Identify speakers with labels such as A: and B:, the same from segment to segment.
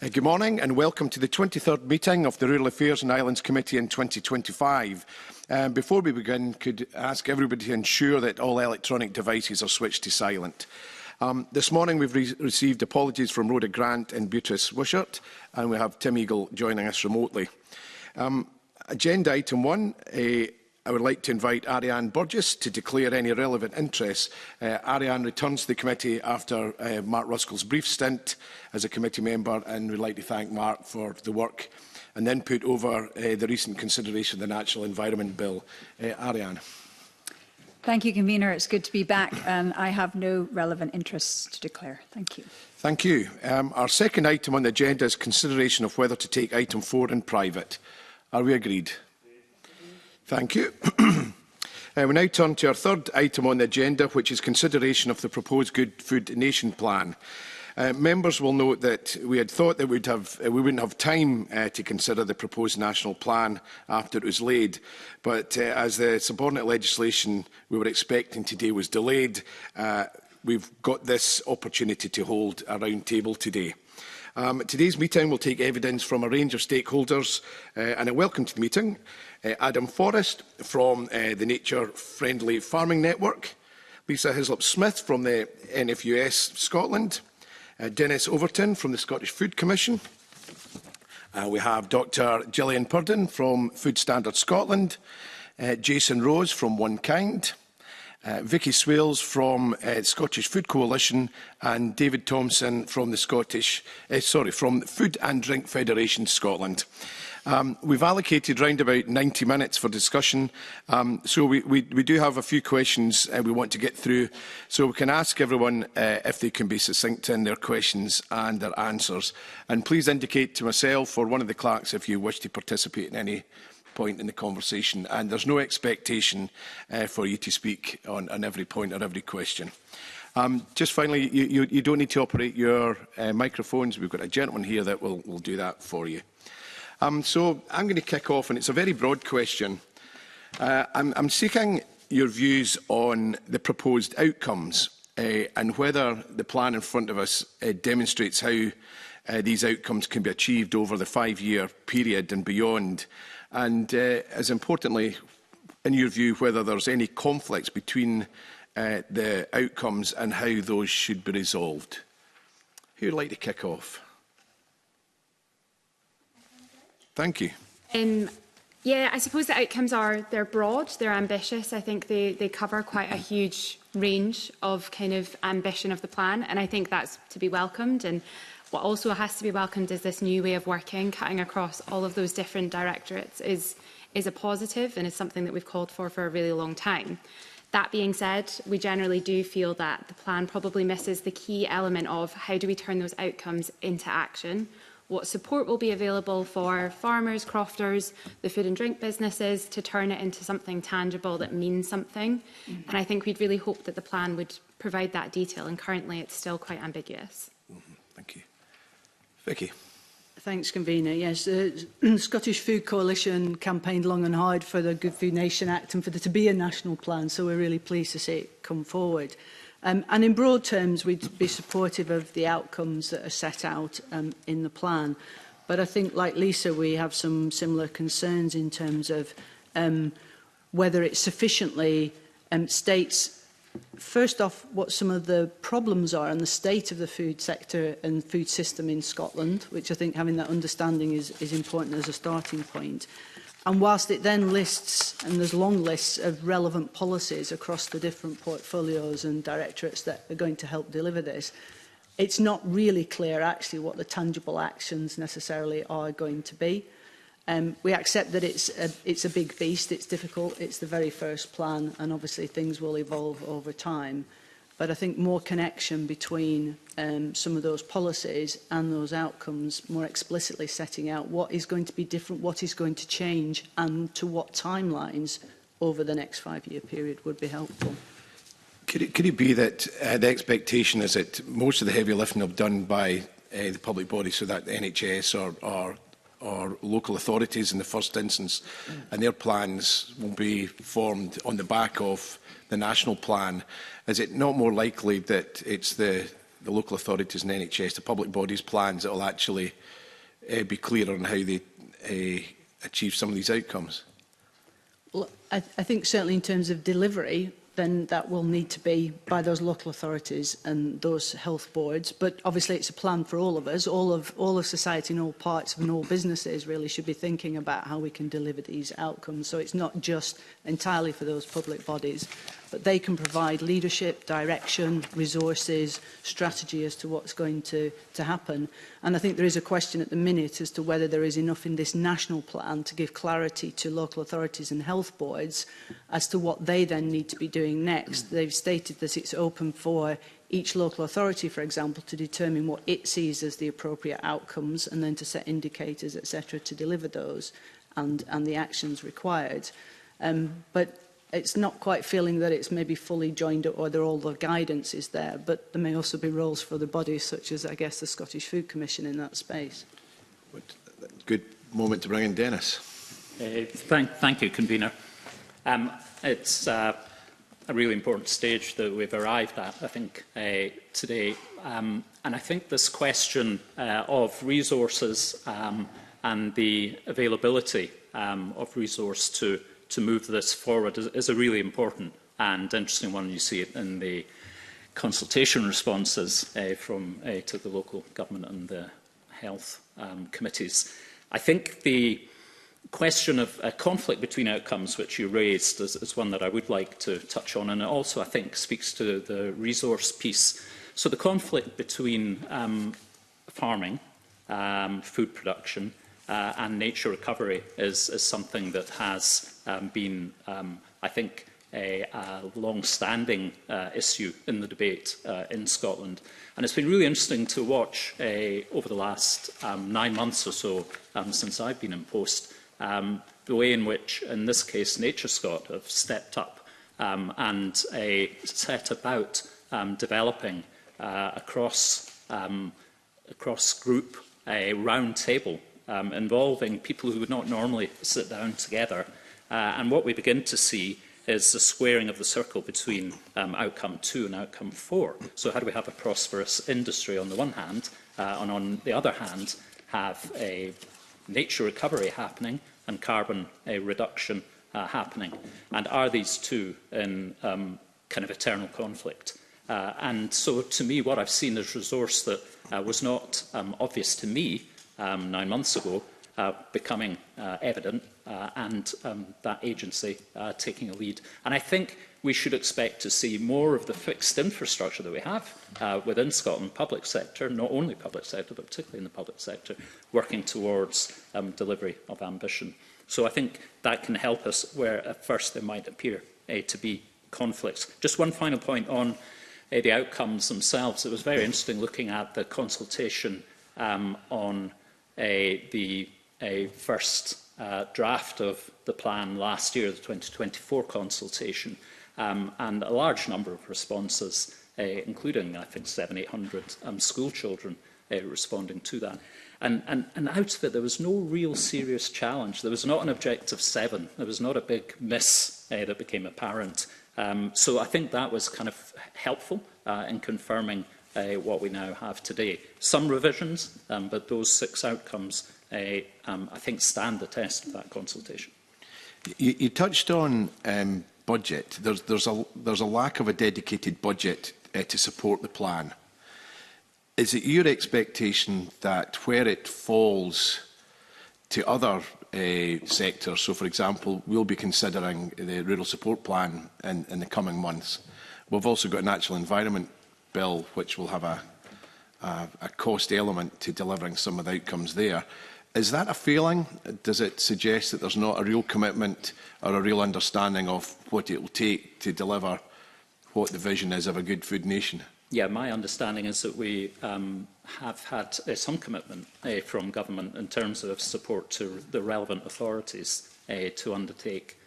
A: Good morning and welcome to the 23rd meeting of the Rural Affairs and Islands Committee in 2025. Before we begin, could I ask everybody to ensure that all electronic devices are switched to silent. This morning we've received apologies from Rhoda Grant and Beatrice Wishart, and we have Tim Eagle joining us remotely. Agenda item 1. I would like to invite Ariane Burgess to declare any relevant interests. Ariane returns to the committee after Mark Ruskell's brief stint as a committee member, and we'd like to thank Mark for the work and then put over the recent consideration of the Natural Environment Bill. Ariane.
B: Thank you, Convener. It's good to be back, and I have no relevant interests to declare. Thank you. Thank
A: you. Our second item on the agenda is consideration of whether to take item 4 in private. Are we agreed? Thank you. We now turn to our third item on the agenda, which is consideration of the proposed Good Food Nation plan. Members will note that we had thought that we wouldn't have time to consider the proposed national plan after it was laid, but as the subordinate legislation we were expecting today was delayed, we've got this opportunity to hold a round table today. Today's meeting will take evidence from a range of stakeholders, and I welcome to the meeting Adam Forrest from the Nature Friendly Farming Network, Lisa Hislop-Smith from the NFUS Scotland, Dennis Overton from the Scottish Food Commission. We have Dr Gillian Purdon from Food Standards Scotland, Jason Rose from One Kind, Vicky Swales from Scottish Food Coalition, and David Thompson from the from Food and Drink Federation Scotland. We've allocated round about 90 minutes for discussion, so we do have a few questions we want to get through, so we can ask everyone if they can be succinct in their questions and their answers. And please indicate to myself or one of the clerks if you wish to participate in any point in the conversation, and there's no expectation for you to speak on every point or every question. Just finally, you don't need to operate your microphones. We've got a gentleman here that will do that for you. So I'm going to kick off, and it's a very broad question. I'm seeking your views on the proposed outcomes and whether the plan in front of us demonstrates how these outcomes can be achieved over the 5-year period and beyond. And as importantly, in your view, whether there's any conflicts between the outcomes and how those should be resolved. Who would like to kick off? Thank you.
C: Yeah, I suppose the outcomes they're broad, they're ambitious. I think they cover quite a huge range of kind of ambition of the plan, and I think that's to be welcomed. And what also has to be welcomed is this new way of working, cutting across all of those different directorates is a positive and is something that we've called for a really long time. That being said, we generally do feel that the plan probably misses the key element of how do we turn those outcomes into action. What support will be available for farmers, crofters, the food and drink businesses to turn it into something tangible that means something. And I think we'd really hope that the plan would provide that detail, and currently it's still quite ambiguous.
A: Thank you. Vicky.
D: Thanks, Convener. Yes, the Scottish Food Coalition campaigned long and hard for the Good Food Nation Act and for there to be a national plan, so we're really pleased to see it come forward. And in broad terms, we'd be supportive of the outcomes that are set out in the plan. But I think, like Lisa, we have some similar concerns in terms of whether it sufficiently states, first off, what some of the problems are and the state of the food sector and food system in Scotland, which I think having that understanding is important as a starting point. And whilst it then lists, and there's long lists of relevant policies across the different portfolios and directorates that are going to help deliver this, it's not really clear actually what the tangible actions necessarily are going to be. We accept that it's a big beast, it's difficult, it's the very first plan, and obviously things will evolve over time. But I think more connection between some of those policies and those outcomes, more explicitly setting out what is going to be different, what is going to change, and to what timelines over the next 5-year period would be helpful.
A: Could it be that the expectation is that most of the heavy lifting will be done by the public body, so that the NHS or local authorities in the first instance, and their plans will be formed on the back of the national plan? Is it not more likely that it's the the local authorities and NHS, the public bodies plans that will actually be clearer on how they achieve some of these outcomes?
D: Well, I think certainly in terms of delivery, then that will need to be by those local authorities and those health boards. But obviously it's a plan for all of us. All of society and all parts and all businesses really should be thinking about how we can deliver these outcomes. So it's not just entirely for those public bodies, but they can provide leadership, direction, resources, strategy as to what's going to happen. And I think there is a question at the minute as to whether there is enough in this national plan to give clarity to local authorities and health boards as to what they then need to be doing next. They've stated that it's open for each local authority, for example, to determine what it sees as the appropriate outcomes and then to set indicators, etc., to deliver those and the actions required. But it's not quite feeling that it's maybe fully joined up or that all the guidance is there, but there may also be roles for the bodies such as, I guess, the Scottish Food Commission in that space.
A: Good moment to bring in Dennis.
E: Thank you, Convener. It's a really important stage that we've arrived at, I think, today. And I think this question of resources and the availability of resource to move this forward is a really important and interesting one. You see it in the consultation responses to the local government and the health committees. I think the question of a conflict between outcomes, which you raised, is one that I would like to touch on, and it also, I think, speaks to the resource piece. So the conflict between farming, food production, and nature recovery is something that has been, I think, a long-standing issue in the debate in Scotland. And it's been really interesting to watch over the last 9 months or so since I've been in post, the way in which, in this case, Nature Scot have stepped up and set about developing across group a round table involving people who would not normally sit down together. And what we begin to see is the squaring of the circle between outcome 2 and outcome 4. So how do we have a prosperous industry on the one hand, and on the other hand, have a nature recovery happening and carbon reduction happening? And are these two in kind of eternal conflict? And so to me, what I've seen is resource that was not obvious to me 9 months ago, becoming evident, and that agency taking a lead. And I think we should expect to see more of the fixed infrastructure that we have within Scotland, public sector, not only public sector, but particularly in the public sector, working towards delivery of ambition. So I think that can help us where at first there might appear to be conflicts. Just one final point on the outcomes themselves. It was very interesting looking at the consultation on the first draft of the plan last year, the 2024 consultation, and a large number of responses, including, I think, 700-800 school children responding to that. And out of it, there was no real serious challenge. There was not an objective 7. There was not a big miss that became apparent. So I think that was kind of helpful in confirming what we now have today. Some revisions, but those 6 outcomes, I think, stand the test of that consultation.
A: You touched on budget. There's a lack of a dedicated budget to support the plan. Is it your expectation that where it falls to other sectors, so for example, we'll be considering the Rural Support Plan in the coming months. We've also got a Natural Environment Bill, which will have a cost element to delivering some of the outcomes there. Is that a failing? Does it suggest that there's not a real commitment or a real understanding of what it will take to deliver what the vision is of a good food nation?
E: Yeah, my understanding is that we have had some commitment from government in terms of support to the relevant authorities to undertake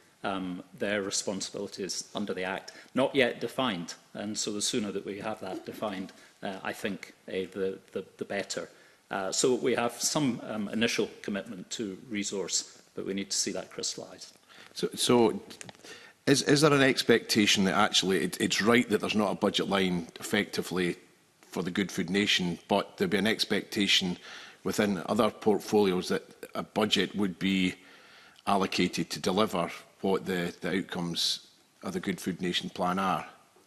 E: their responsibilities under the Act. Not yet defined, and so the sooner that we have that defined, I think the better. So we have some initial commitment to resource, but we need to see that crystallised.
A: So is there an expectation that actually it's right that there's not a budget line effectively for the Good Food Nation, but there'd be an expectation within other portfolios that a budget would be allocated to deliver what the outcomes of the Good Food Nation plan are.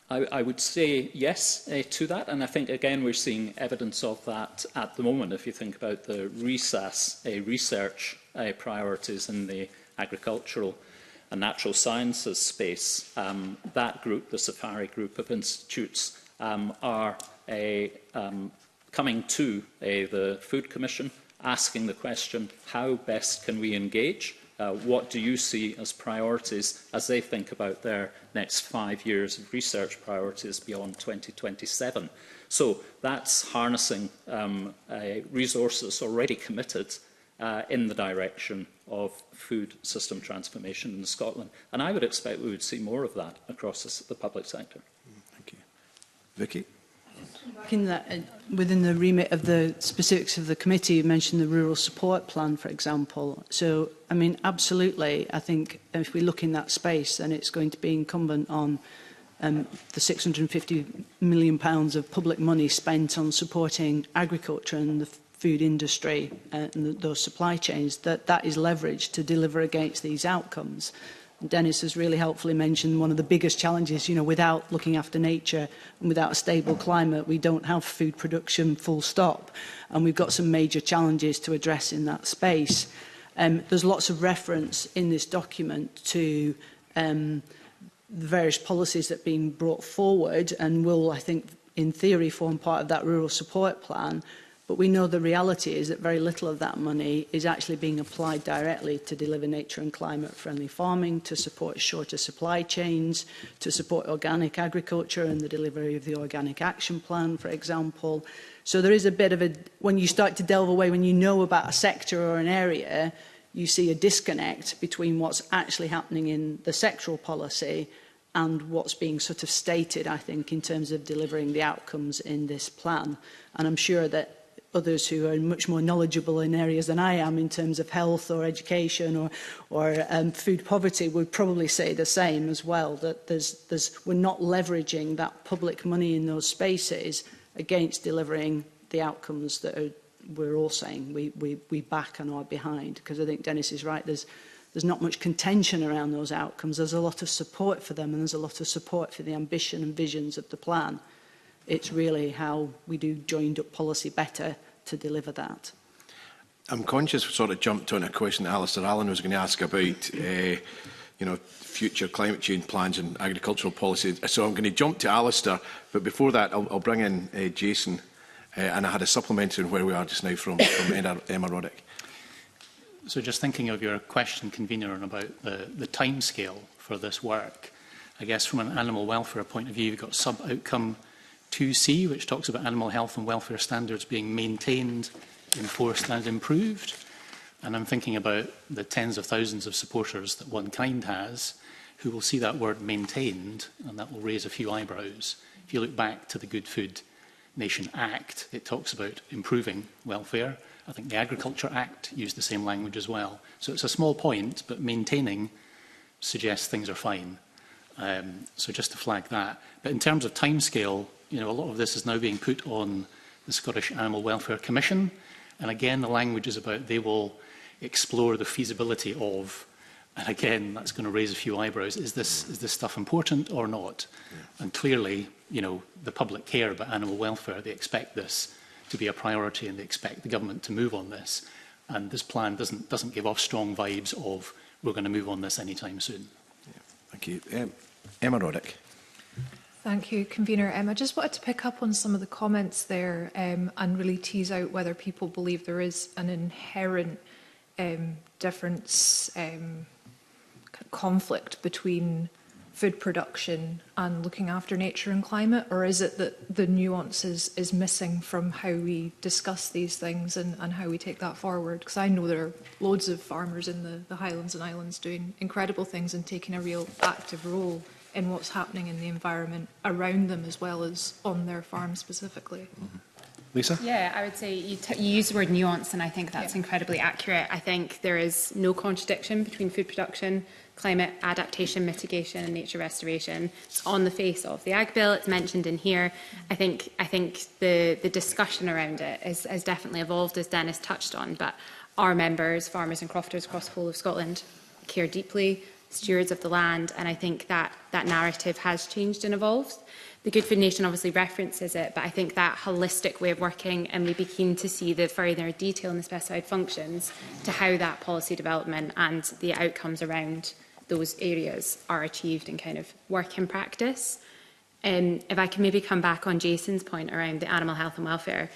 E: I would say yes to that, and I think, again, we're seeing evidence of that at the moment. If you think about the research priorities in the agricultural and natural sciences space, that group, the Safari group of institutes, are coming to the Food Commission, asking the question, how best can we engage? What do you see as priorities as they think about their next 5 years of research priorities beyond 2027? So that's harnessing resources already committed in the direction of food system transformation in Scotland. And I would expect we would see more of that across the public sector.
A: Thank you. Vicky?
D: In that, within the remit of the specifics of the committee, you mentioned the rural support plan, for example. So, I mean, absolutely, I think if we look in that space, then it's going to be incumbent on the £650 million of public money spent on supporting agriculture and the food industry and those supply chains, that is leveraged to deliver against these outcomes. Dennis has really helpfully mentioned one of the biggest challenges, you know, without looking after nature and without a stable climate, we don't have food production full stop. And we've got some major challenges to address in that space. There's lots of reference in this document to the various policies that have been brought forward and will, I think, in theory, form part of that rural support plan. But we know the reality is that very little of that money is actually being applied directly to deliver nature and climate-friendly farming, to support shorter supply chains, to support organic agriculture and the delivery of the Organic Action Plan, for example. So there is a bit of a, when you start to delve away, when you know about a sector or an area, you see a disconnect between what's actually happening in the sectoral policy and what's being sort of stated, I think, in terms of delivering the outcomes in this plan. And I'm sure that others who are much more knowledgeable in areas than I am in terms of health or education or food poverty would probably say the same as well, that we're not leveraging that public money in those spaces against delivering the outcomes that we're all saying we back and are behind. Because I think Dennis is right, there's not much contention around those outcomes. There's a lot of support for them and there's a lot of support for the ambition and visions of the plan. It's really how we do joined-up policy better to deliver that.
A: I'm conscious we sort of jumped on a question that Alistair Allen was going to ask about, future climate change plans and agricultural policy. So I'm going to jump to Alistair, but before that, I'll bring in Jason, and I had a supplementary on where we are just now from Emma Roddick.
F: So just thinking of your question, Convener, and about the timescale for this work, I guess from an animal welfare point of view, you've got sub-outcome 2C, which talks about animal health and welfare standards being maintained, enforced and improved. And I'm thinking about the tens of thousands of supporters that One Kind has, who will see that word maintained, and that will raise a few eyebrows. If you look back to the Good Food Nation Act, it talks about improving welfare. I think the Agriculture Act used the same language as well. So it's a small point, but maintaining suggests things are fine. So just to flag that. But in terms of timescale, a lot of this is now being put on the Scottish Animal Welfare Commission. And again, the language is about they will explore the feasibility of, and again, that's going to raise a few eyebrows. Is this stuff important or not? Yeah. And clearly, the public care about animal welfare. They expect this to be a priority and they expect the government to move on this. And this plan doesn't give off strong vibes of we're going to move on this anytime soon.
A: Yeah. Thank you. Emma Roddick.
G: Thank you, Convener. I just wanted to pick up on some of the comments there and really tease out whether people believe there is an inherent difference, conflict between food production and looking after nature and climate, or is it that the nuance is missing from how we discuss these things and how we take that forward? Because I know there are loads of farmers in the Highlands and Islands doing incredible things and taking a real active role in what's happening in the environment around them as well as on their farm specifically.
A: Lisa?
C: Yeah, I would say you use the word nuance, and I think that's incredibly accurate. I think there is no contradiction between food production, climate adaptation, mitigation and nature restoration. It's on the face of the Ag Bill. It's mentioned in here. I think the discussion around it has definitely evolved, as Dennis touched on, but our members, farmers and crofters across the whole of Scotland, care deeply, stewards of the land, and I think that narrative has changed and evolved. The Good Food Nation obviously references it, but I think that holistic way of working, and we'd be keen to see the further detail in the specified functions to how that policy development and the outcomes around those areas are achieved and kind of work in practice. If I can maybe come back on Jason's point around the animal health and welfare,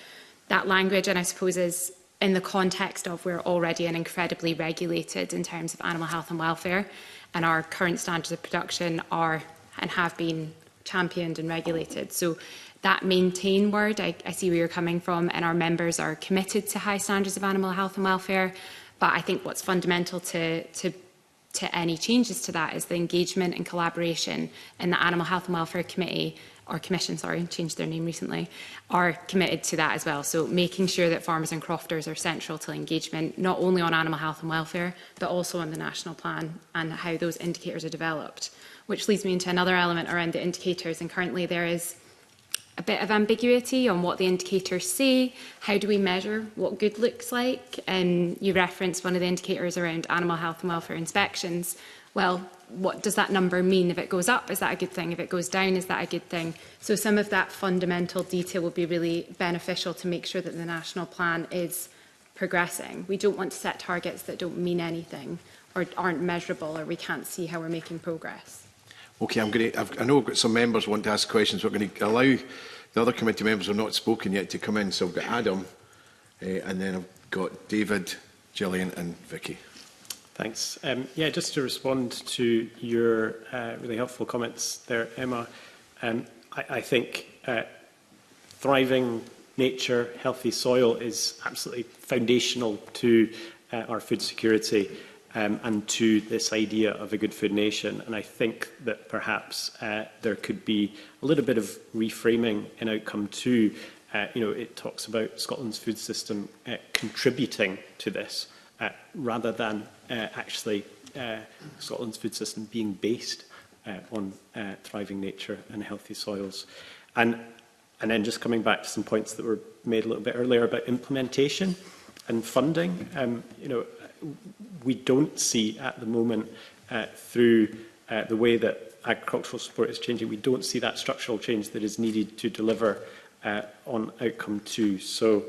C: that language, and I suppose is in the context of we're already an incredibly regulated in terms of animal health and welfare, and our current standards of production are and have been championed and regulated. So that maintain word, I see where you're coming from, and our members are committed to high standards of animal health and welfare. But I think what's fundamental to any changes to that is the engagement and collaboration in the Animal Health and Welfare Committee, or Commission, sorry, changed their name recently, are committed to that as well. So making sure that farmers and crofters are central to engagement, not only on animal health and welfare, but also on the national plan and how those indicators are developed. Which leads me into another element around the indicators, and currently there is a bit of ambiguity on what the indicators say. How do we measure what good looks like? And you referenced one of the indicators around animal health and welfare inspections. Well, what does that number mean? If it goes up, is that a good thing? If it goes down, is that a good thing? So some of that fundamental detail will be really beneficial to make sure that the national plan is progressing. We don't want to set targets that don't mean anything or aren't measurable, or we can't see how we're making progress.
A: Okay, I know I've got some members want to ask questions. We're going to allow the other committee members who have not spoken yet to come in. So I've got Adam, and then I've got David, Gillian and Vicky.
H: Thanks. Yeah, just to respond to your really helpful comments there, Emma, I think thriving nature, healthy soil is absolutely foundational to our food security. And to this idea of a good food nation. And I think that perhaps there could be a little bit of reframing in outcome 2. It talks about Scotland's food system contributing to this, rather than actually Scotland's food system being based on thriving nature and healthy soils. And then just coming back to some points that were made a little bit earlier about implementation and funding, we don't see at the moment through the way that agricultural support is changing, we don't see that structural change that is needed to deliver on outcome 2. So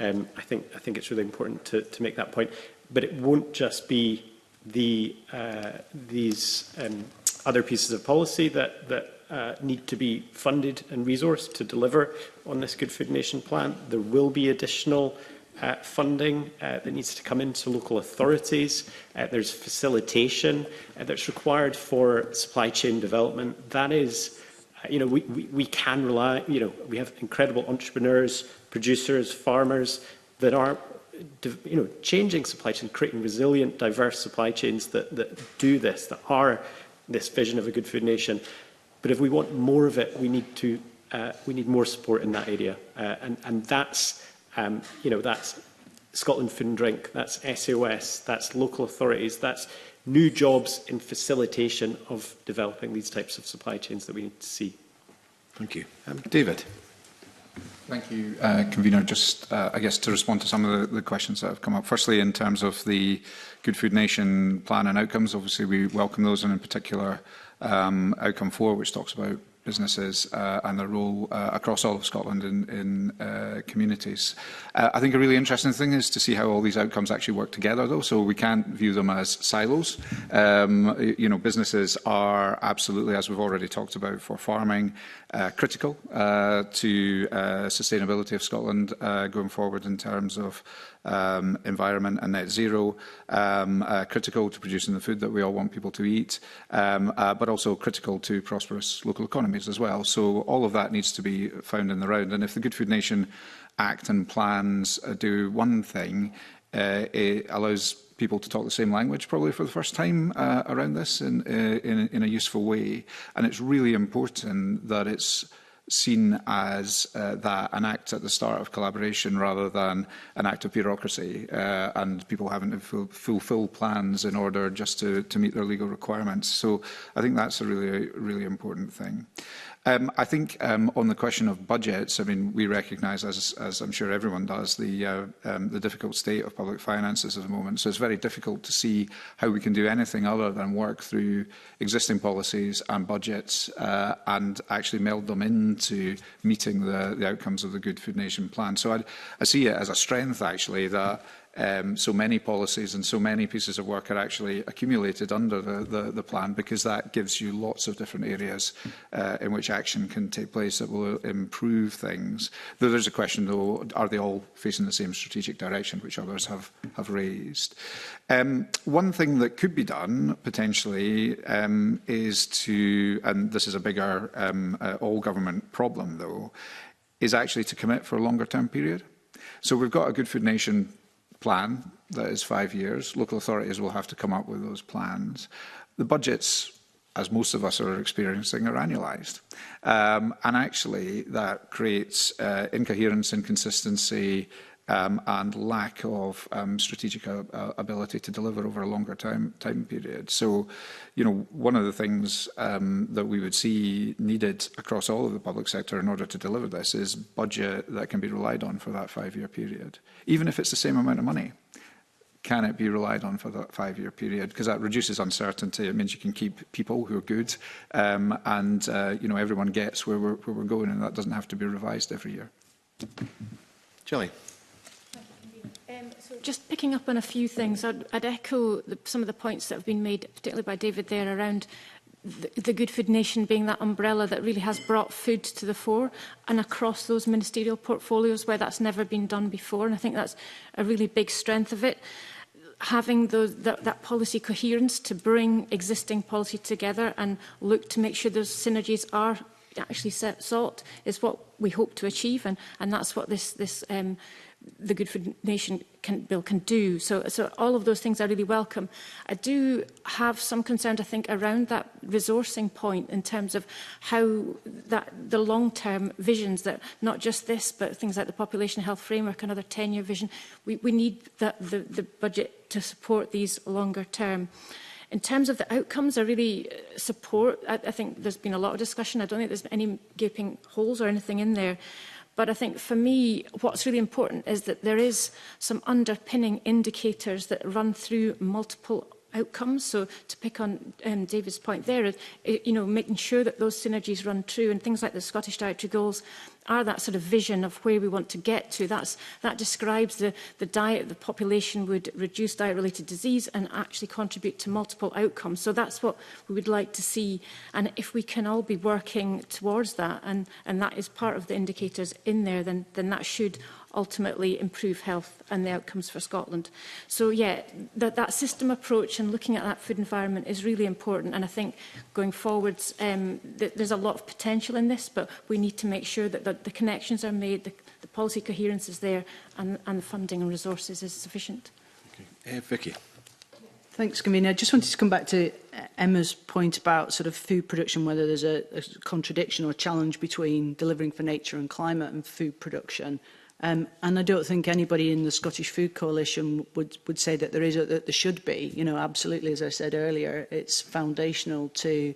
H: I think it's really important to make that point. But it won't just be these other pieces of policy that need to be funded and resourced to deliver on this Good Food Nation plan. There will be additional funding that needs to come into local authorities. There's facilitation that's required for supply chain development. That is, we can rely, we have incredible entrepreneurs, producers, farmers that are, changing supply chains, creating resilient, diverse supply chains that do this, that are this vision of a good food nation. But if we want more of it, we need more support in that area. And that's, that's Scotland Food and Drink, that's SOS, that's local authorities, that's new jobs in facilitation of developing these types of supply chains that we need to see.
A: Thank you. David.
I: Thank you, Convener. Just, I guess, to respond to some of the questions that have come up. Firstly, in terms of the Good Food Nation plan and outcomes, obviously we welcome those, and in particular outcome 4, which talks about businesses and their role across all of Scotland in communities. I think a really interesting thing is to see how all these outcomes actually work together, though, so we can't view them as silos. Businesses are absolutely, as we've already talked about, for farming, critical to sustainability of Scotland going forward in terms of environment and net zero, critical to producing the food that we all want people to eat, but also critical to prosperous local economies as well. So all of that needs to be found in the round. And if the Good Food Nation Act and plans do one thing, it allows people to talk the same language probably for the first time around this in a useful way. And it's really important that it's seen as an act at the start of collaboration rather than an act of bureaucracy and people having to fulfil plans in order just to meet their legal requirements. So I think that's a really important thing. I think on the question of budgets, I mean, we recognise, as I'm sure everyone does, the difficult state of public finances at the moment. So it's very difficult to see how we can do anything other than work through existing policies and budgets and actually meld them into meeting the outcomes of the Good Food Nation plan. So I see it as a strength, actually, that so many policies and so many pieces of work are actually accumulated under the plan, because that gives you lots of different areas in which action can take place that will improve things. Though there's a question, though, are they all facing the same strategic direction, which others have raised? One thing that could be done, potentially, is to, and this is a bigger all-government problem, though, is actually to commit for a longer-term period. So we've got a Good Food Nation plan that is 5 years. Local authorities will have to come up with those plans. The budgets, as most of us are experiencing, are annualised. And actually, that creates incoherence, inconsistency, and lack of strategic ability to deliver over a longer time period. So, you know, one of the things that we would see needed across all of the public sector in order to deliver this is budget that can be relied on for that 5-year period. Even if it's the same amount of money, can it be relied on for that 5-year period? Because that reduces uncertainty. It means you can keep people who are good, and you know, everyone gets where we're going, and that doesn't have to be revised every year.
A: Gilly.
J: So just picking up on a few things, I'd echo some of the points that have been made, particularly by David there, around the Good Food Nation being that umbrella that really has brought food to the fore and across those ministerial portfolios where that's never been done before. And I think that's a really big strength of it. Having that policy coherence to bring existing policy together and look to make sure those synergies are actually sought is what we hope to achieve, and that's what the Good Food Nation bill can do. So all of those things are really welcome. I do have some concern, I think, around that resourcing point in terms of how the long-term visions, that not just this, but things like the Population Health Framework, another 10-year vision, we need the budget to support these longer term. In terms of the outcomes, I really support, I think there's been a lot of discussion. I don't think there's any gaping holes or anything in there. But I think for me, what's really important is that there is some underpinning indicators that run through multiple outcomes. So to pick on David's point there, you know, making sure that those synergies run true, and things like the Scottish Dietary Goals are that sort of vision of where we want to get to. That describes the diet, the population would reduce diet-related disease and actually contribute to multiple outcomes. So that's what we would like to see. And if we can all be working towards that, and that is part of the indicators in there, then that should ultimately improve health and the outcomes for Scotland. So yeah, that system approach and looking at that food environment is really important, and I think going forwards there's a lot of potential in this, but we need to make sure that the connections are made, the policy coherence is there, and the funding and resources is sufficient.
A: Okay. Vicky.
D: Thanks, Convener. I just wanted to come back to Emma's point about sort of food production, whether there's a contradiction or a challenge between delivering for nature and climate and food production. And I don't think anybody in the Scottish Food Coalition would say that there is, or that there should be. You know, absolutely, as I said earlier, it's foundational to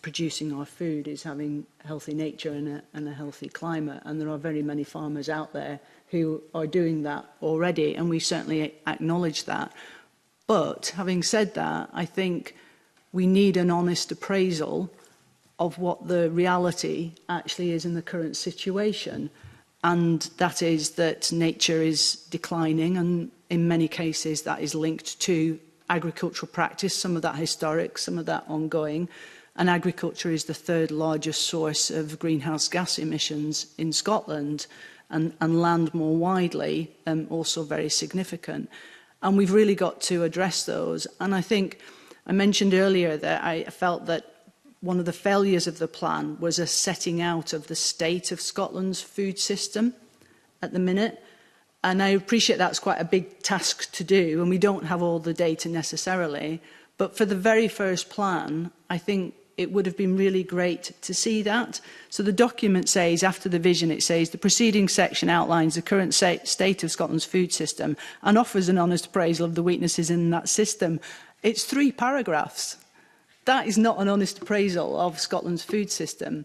D: producing our food is having healthy nature and a healthy climate. And there are very many farmers out there who are doing that already, and we certainly acknowledge that. But having said that, I think we need an honest appraisal of what the reality actually is in the current situation. And that is that nature is declining, and in many cases that is linked to agricultural practice, some of that historic, some of that ongoing. And agriculture is the third largest source of greenhouse gas emissions in Scotland, and land more widely, also very significant. And we've really got to address those. And I think I mentioned earlier that I felt that one of the failures of the plan was a setting out of the state of Scotland's food system at the minute. And I appreciate that's quite a big task to do, and we don't have all the data necessarily. But for the very first plan, I think it would have been really great to see that. So the document says, after the vision, it says, the preceding section outlines the current state of Scotland's food system and offers an honest appraisal of the weaknesses in that system. It's 3 paragraphs. That is not an honest appraisal of Scotland's food system.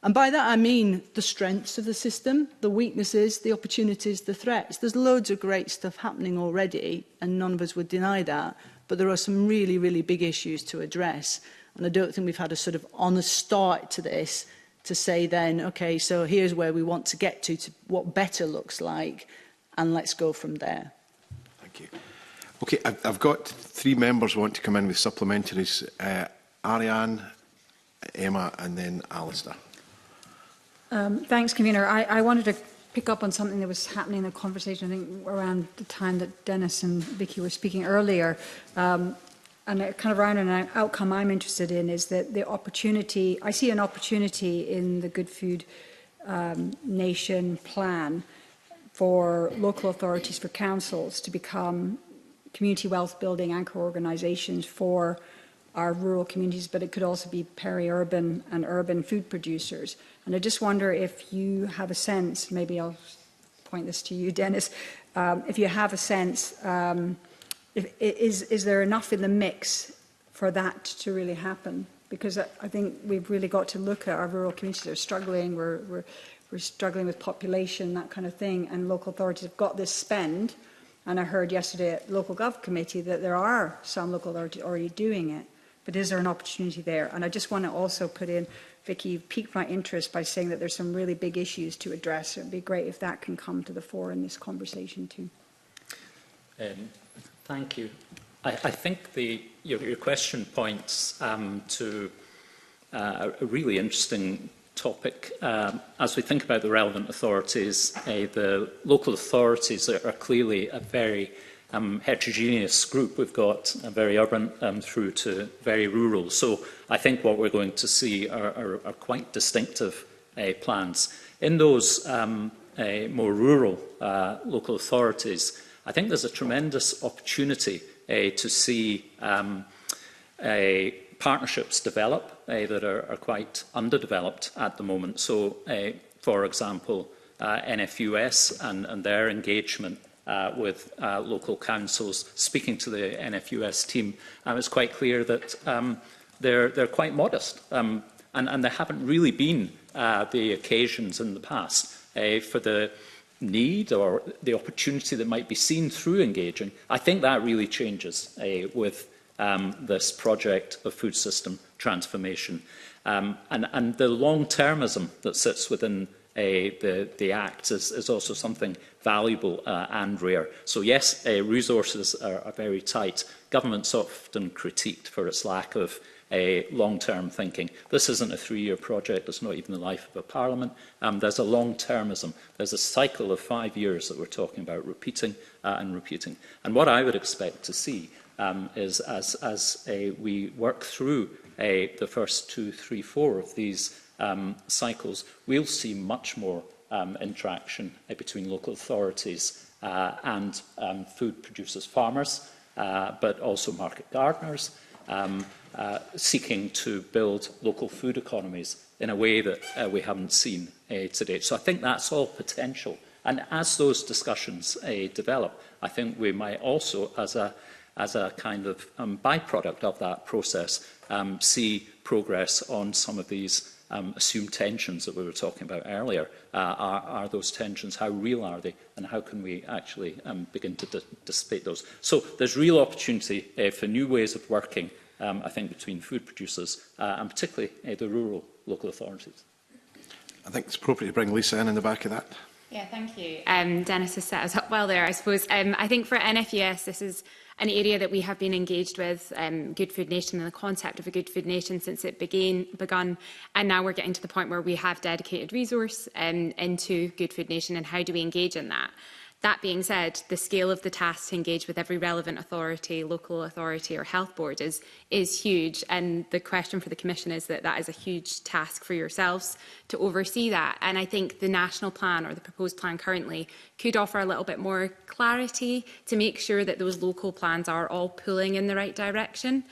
D: And by that I mean the strengths of the system, the weaknesses, the opportunities, the threats. There's loads of great stuff happening already, and none of us would deny that. But there are some really, really big issues to address. And I don't think we've had a sort of honest start to this to say then, OK, so here's where we want to get to what better looks like, and let's go from there.
A: Thank you. OK, I've got 3 members who want to come in with supplementaries. Ariane, Emma and then Alistair.
B: Thanks, Convener. I wanted to pick up on something that was happening in the conversation, I think, around the time that Dennis and Vicky were speaking earlier. And kind of around an outcome I'm interested in is that the opportunity, I see an opportunity in the Good Food Nation plan for local authorities, for councils to become community wealth building anchor organisations for our rural communities, but it could also be peri-urban and urban food producers. And I just wonder if you have a sense, maybe I'll point this to you, Dennis, if you have a sense, is there enough in the mix for that to really happen? Because I think we've really got to look at our rural communities that are struggling, we're struggling with population, that kind of thing, and local authorities have got this spend. And I heard yesterday at Local Gov Committee that there are some local authorities already doing it. But is there an opportunity there? And I just want to also put in, Vicky, you've piqued my interest by saying that there's some really big issues to address. It would be great if that can come to the fore in this conversation too.
E: Thank you. I think your question points to a really interesting topic. As we think about the relevant authorities, the local authorities are clearly a very heterogeneous group. We've got a very urban through to very rural. So I think what we're going to see are quite distinctive plans. In those more rural local authorities, I think there's a tremendous opportunity to see partnerships develop that are quite underdeveloped at the moment. So, for example, NFUS and their engagement with local councils. Speaking to the NFUS team, it's quite clear that they're quite modest, and there haven't really been the occasions in the past for the need or the opportunity that might be seen through engaging. I think that really changes with this project of food system transformation, and the long-termism that sits within the Act is also something valuable and rare. So yes, resources are very tight. Government's often critiqued for its lack of long-term thinking. This isn't a 3-year project. It's not even the life of a parliament. There's a long-termism. There's a cycle of 5 years that we're talking about repeating and repeating. And what I would expect to see is as we work through the first 2, 3, 4 of these cycles, we'll see much more interaction between local authorities and food producers, farmers, but also market gardeners, seeking to build local food economies in a way that we haven't seen to date. So I think that's all potential. And as those discussions develop, I think we might also, as a kind of byproduct of that process, see progress on some of these assumed tensions that we were talking about earlier. Are those tensions, how real are they, and how can we actually begin to dissipate those? So there's real opportunity for new ways of working, I think, between food producers and particularly the rural local authorities.
A: I think it's appropriate to bring Lisa in the back of that.
C: Yeah, thank you. Dennis has set us up well there, I suppose. I think for NFUS, this is an area that we have been engaged with, Good Food Nation and the concept of a Good Food Nation since it begun. And now we're getting to the point where we have dedicated resource into Good Food Nation, and how do we engage in that? That being said, the scale of the task to engage with every relevant authority, local authority or health board is huge. And the question for the Commission is that is a huge task for yourselves to oversee that. And I think the national plan, or the proposed plan currently, could offer a little bit more clarity to make sure that those local plans are all pulling in the right direction.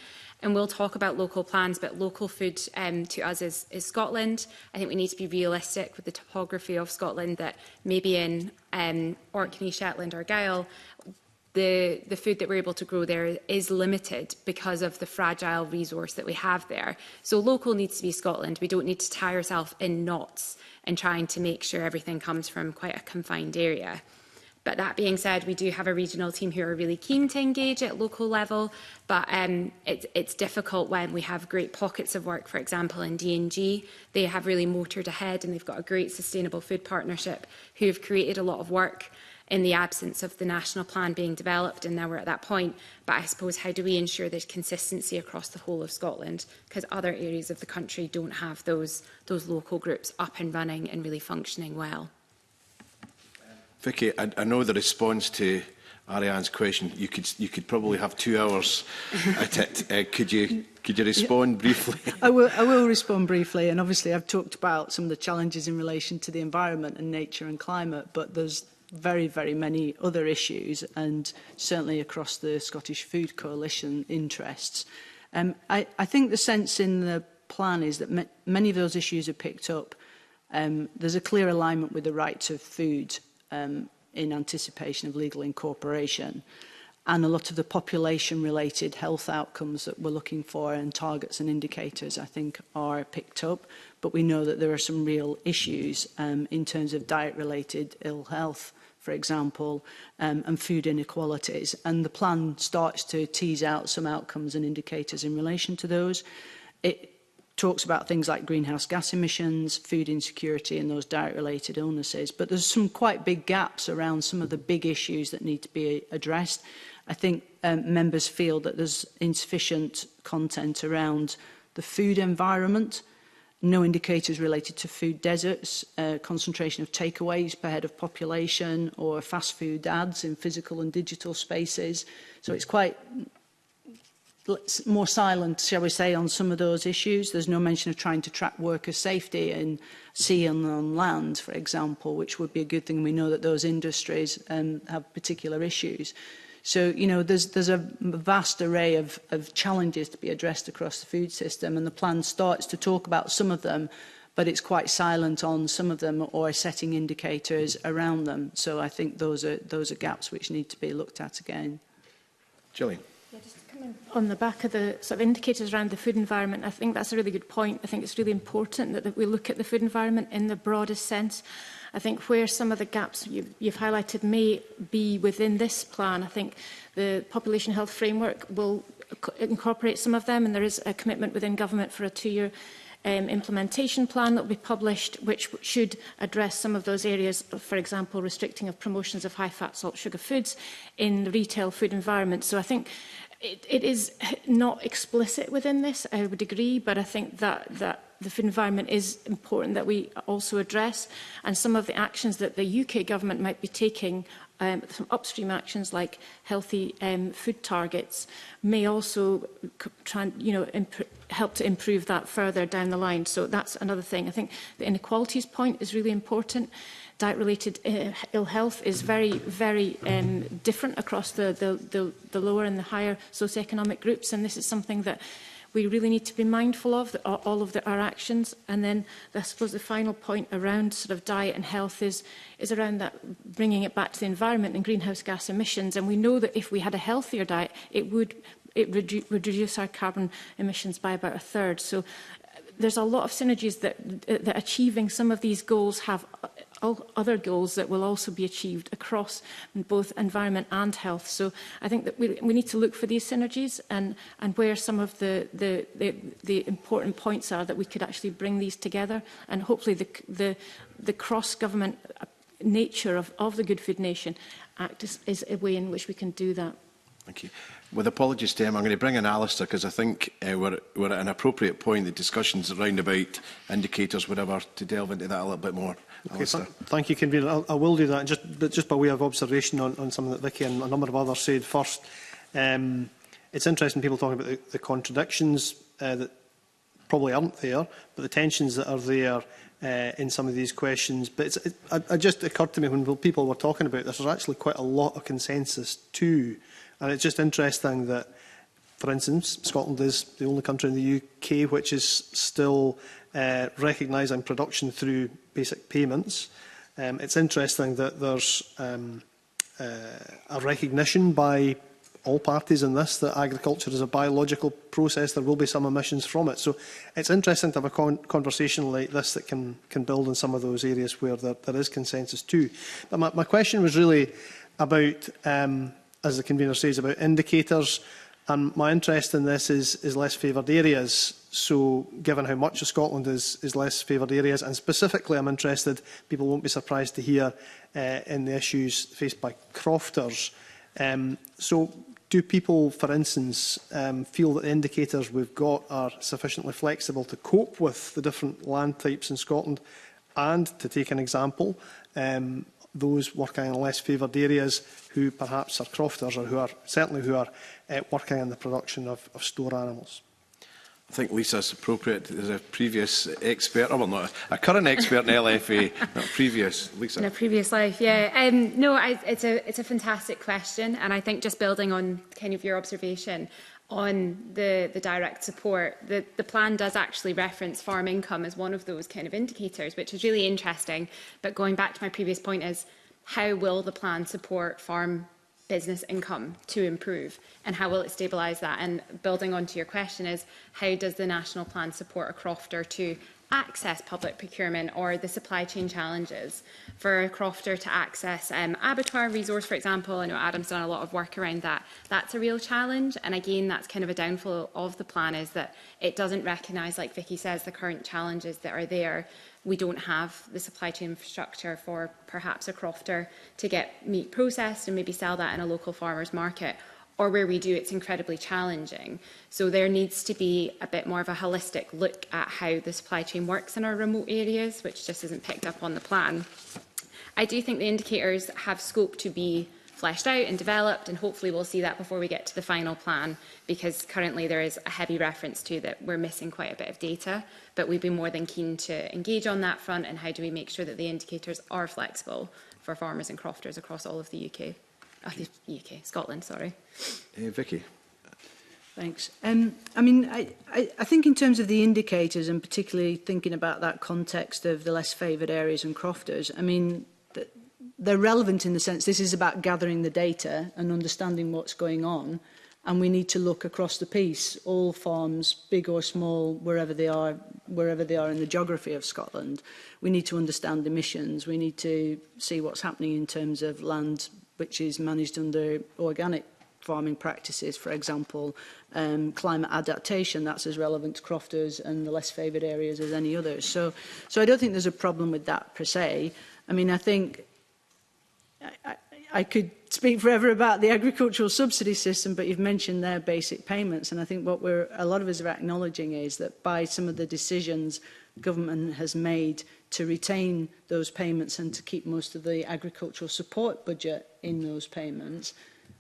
C: and we'll talk about local plans, but local food to us is Scotland. I think we need to be realistic with the topography of Scotland, that maybe in Orkney, Shetland, Argyll, the food that we're able to grow there is limited because of the fragile resource that we have there. So local needs to be Scotland. We don't need to tie ourselves in knots in trying to make sure everything comes from quite a confined area. But that being said, we do have a regional team who are really keen to engage at local level, but it's difficult when we have great pockets of work, for example, in D&G. They have really motored ahead and they've got a great sustainable food partnership who have created a lot of work in the absence of the national plan being developed, and now we're at that point. But I suppose, how do we ensure there's consistency across the whole of Scotland? Because other areas of the country don't have those local groups up and running and really functioning well.
A: Vicky, I know the response to Ariane's question. You could probably have 2 hours at it. Could you respond briefly?
D: I will respond briefly, and obviously I've talked about some of the challenges in relation to the environment and nature and climate, but there's very, very many other issues, and certainly across the Scottish Food Coalition interests. I think the sense in the plan is that many of those issues are picked up. There's a clear alignment with the right to food in anticipation of legal incorporation, and a lot of the population-related health outcomes that we're looking for and targets and indicators, I think, are picked up. But we know that there are some real issues in terms of diet-related ill health, for example, and food inequalities. And the plan starts to tease out some outcomes and indicators in relation to those. It talks about things like greenhouse gas emissions, food insecurity and those diet-related illnesses. But there's some quite big gaps around some of the big issues that need to be addressed. I think members feel that there's insufficient content around the food environment, no indicators related to food deserts, concentration of takeaways per head of population, or fast food ads in physical and digital spaces. So it's quite more silent, shall we say, on some of those issues. There's no mention of trying to track worker safety in sea and on land, for example, which would be a good thing. We know that those industries have particular issues. So, you know, there's a vast array of challenges to be addressed across the food system, and the plan starts to talk about some of them, but it's quite silent on some of them or setting indicators around them. So I think those are gaps which need to be looked at again.
A: Gillian.
J: Yeah, just to come in on the back of the sort of indicators around the food environment, I think that's a really good point. I think it's really important that we look at the food environment in the broadest sense. I think where some of the gaps you've highlighted may be within this plan, I think the population health framework will incorporate some of them, and there is a commitment within government for a 2-year implementation plan that will be published, which should address some of those areas, for example, restricting of promotions of high-fat, salt, sugar foods in the retail food environment. So I think it is not explicit within this, I would agree, but I think that the food environment is important that we also address, and some of the actions that the UK government might be taking, some upstream actions like healthy food targets, may also try and help to improve that further down the line. So that's another thing. I think the inequalities point is really important. Diet-related ill health is very, very different across the lower and the higher socioeconomic groups, and this is something that we really need to be mindful of, all of our actions. And then I suppose the final point around sort of diet and health is around that, bringing it back to the environment and greenhouse gas emissions. And we know that if we had a healthier diet, it would reduce our carbon emissions by about 1/3. So there's a lot of synergies that achieving some of these goals have other goals that will also be achieved across both environment and health. So I think that we need to look for these synergies and where some of the important points are that we could actually bring these together, and hopefully the cross-government nature of the Good Food Nation Act is a way in which we can do that.
A: Thank you. With apologies to him, I'm going to bring in Alistair, because I think we're at an appropriate point, the discussions around about indicators, whatever, to delve into that a little bit more.
K: Okay, thank you, Convener. I will do that. Just by way of observation on something that Vicky and a number of others said first, it's interesting people talking about the contradictions that probably aren't there, but the tensions that are there in some of these questions. But it just occurred to me when people were talking about this, there's actually quite a lot of consensus too. And it's just interesting that For instance, Scotland is the only country in the UK which is still recognising production through basic payments. It's interesting that there's a recognition by all parties in this that agriculture is a biological process. There will be some emissions from it. So it's interesting to have a conversation like this that can build in some of those areas where there is consensus too. But my question was really about, as the convener says, about indicators. And my interest in this is less favoured areas. So given how much of Scotland is less favoured areas, and specifically I'm interested, people won't be surprised to hear, in the issues faced by crofters. So do people, for instance, feel that the indicators we've got are sufficiently flexible to cope with the different land types in Scotland? And, to take an example, those working in less favoured areas who perhaps are crofters or who are working in the production of store animals?
A: I think Lisa is appropriate as a previous expert, well, not a current expert in LFA, not previous. Lisa.
C: In a previous life, yeah. No, it's a fantastic question, and I think just building on kind of your observation on the direct support, the plan does actually reference farm income as one of those kind of indicators, which is really interesting. But going back to my previous point is, how will the plan support farm business income to improve, and how will it stabilise that? And building onto your question is, how does the national plan support a crofter to access public procurement or the supply chain challenges for a crofter to access abattoir resource, for example? I know Adam's done a lot of work around that. That's a real challenge, and again, that's kind of a downfall of the plan, is that it doesn't recognise, like Vicky says, the current challenges that are there. We don't have the supply chain infrastructure for perhaps a crofter to get meat processed and maybe sell that in a local farmer's market, or where we do, it's incredibly challenging. So there needs to be a bit more of a holistic look at how the supply chain works in our remote areas, which just isn't picked up on the plan. I do think the indicators have scope to be fleshed out and developed, and hopefully we'll see that before we get to the final plan, because currently there is a heavy reference to that we're missing quite a bit of data, but we'd be more than keen to engage on that front. And how do we make sure that the indicators are flexible for farmers and crofters across all of the Scotland, sorry.
A: Vicky.
D: Thanks. I mean, I think in terms of the indicators, and particularly thinking about that context of the less favoured areas and crofters, I mean, they're relevant in the sense this is about gathering the data and understanding what's going on, and we need to look across the piece, all farms, big or small, wherever they are in the geography of Scotland. We need to understand emissions. We need to see what's happening in terms of land which is managed under organic farming practices, for example, climate adaptation. That's as relevant to crofters and the less favoured areas as any others. So I don't think there's a problem with that per se. I mean, I think I could speak forever about the agricultural subsidy system, but you've mentioned their basic payments, and I think what a lot of us are acknowledging is that by some of the decisions government has made to retain those payments and to keep most of the agricultural support budget in those payments,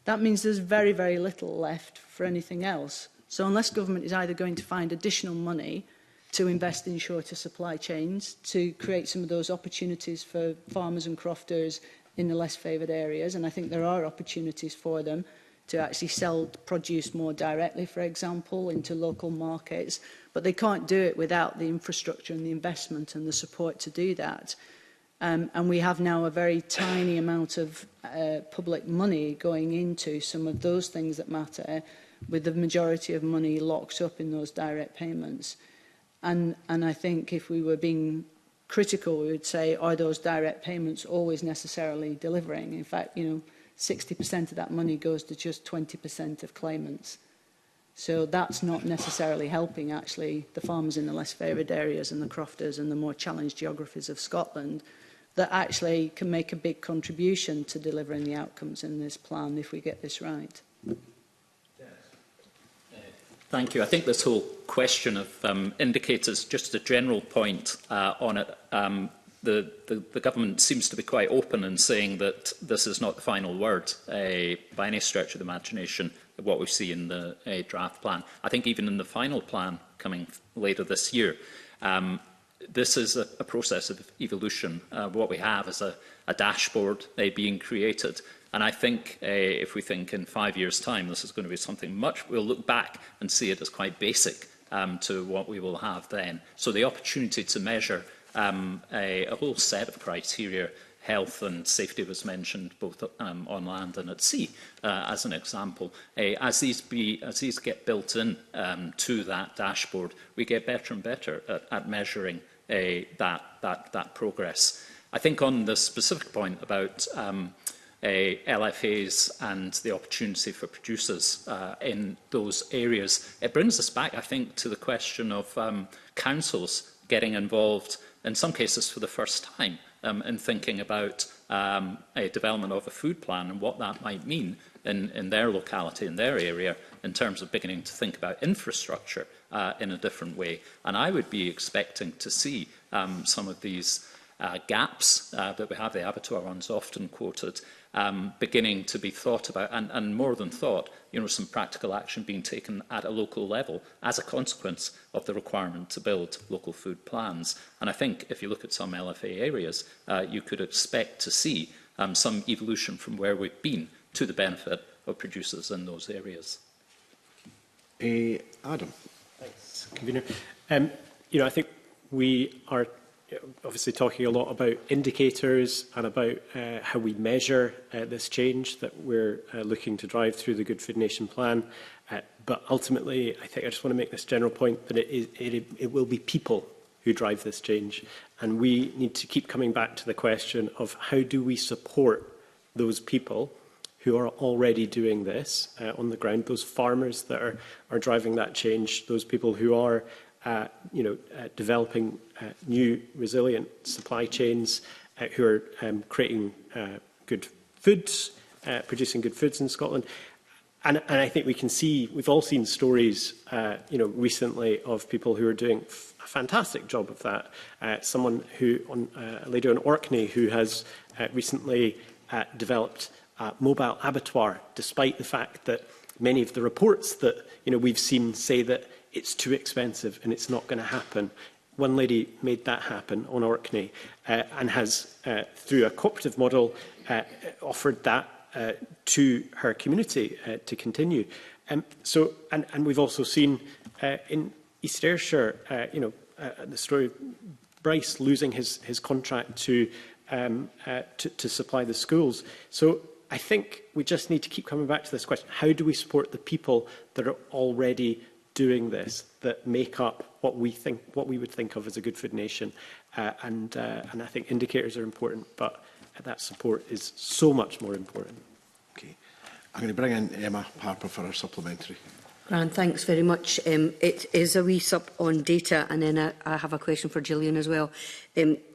D: that means there's very, very little left for anything else. So unless government is either going to find additional money to invest in shorter supply chains, to create some of those opportunities for farmers and crofters in the less favoured areas, and I think there are opportunities for them to actually sell produce more directly, for example, into local markets, but they can't do it without the infrastructure and the investment and the support to do that. And we have now a very tiny amount of public money going into some of those things that matter, with the majority of money locked up in those direct payments. And I think if we were being critical, we would say, are those direct payments always necessarily delivering? In fact, 60% of that money goes to just 20% of claimants. So that's not necessarily helping, actually, the farmers in the less favoured areas and the crofters and the more challenged geographies of Scotland that actually can make a big contribution to delivering the outcomes in this plan if we get this right.
E: Thank you. I think this whole question of indicators, just a general point on it, the government seems to be quite open in saying that this is not the final word by any stretch of the imagination of what we see in the draft plan. I think even in the final plan coming later this year, this is a process of evolution. What we have is a dashboard being created, And I think if we think in 5 years' time, this is going to be something we'll look back and see it as quite basic to what we will have then. So the opportunity to measure a whole set of criteria, health and safety was mentioned both on land and at sea, as an example. As these get built in to that dashboard, we get better and better at measuring that progress. I think on the specific point about LFAs and the opportunity for producers in those areas, it brings us back, I think, to the question of councils getting involved, in some cases for the first time, in thinking about a development of a food plan and what that might mean in their locality, in their area, in terms of beginning to think about infrastructure in a different way. And I would be expecting to see some of these gaps that we have, the abattoir ones often quoted, beginning to be thought about, and more than thought, some practical action being taken at a local level as a consequence of the requirement to build local food plans. And I think if you look at some LFA areas, you could expect to see some evolution from where we've been to the benefit of producers in those areas.
A: Adam.
H: Thanks, Convener. I think we are obviously talking a lot about indicators and about how we measure this change that we're looking to drive through the Good Food Nation plan. But ultimately, I think I just want to make this general point that it will be people who drive this change. And we need to keep coming back to the question of how do we support those people who are already doing this on the ground, those farmers that are driving that change, those people who are developing new resilient supply chains, who are creating good foods, producing good foods in Scotland. And I think we can see, we've all seen stories, recently of people who are doing a fantastic job of that. A lady on Orkney who has recently developed a mobile abattoir, despite the fact that many of the reports that we've seen say that it's too expensive and it's not going to happen. One lady made that happen on Orkney and has, through a cooperative model, offered that to her community to continue. And we've also seen in East Ayrshire, the story of Bryce losing his contract to supply the schools. So I think we just need to keep coming back to this question. How do we support the people that are already doing this, that make up what we would think of as a Good Food Nation? And I think indicators are important, but that support is so much more important.
A: Okay. I'm going to bring in Emma Harper for our supplementary.
L: Grant, thanks very much. It is a wee sup on data, and then I have a question for Gillian as well.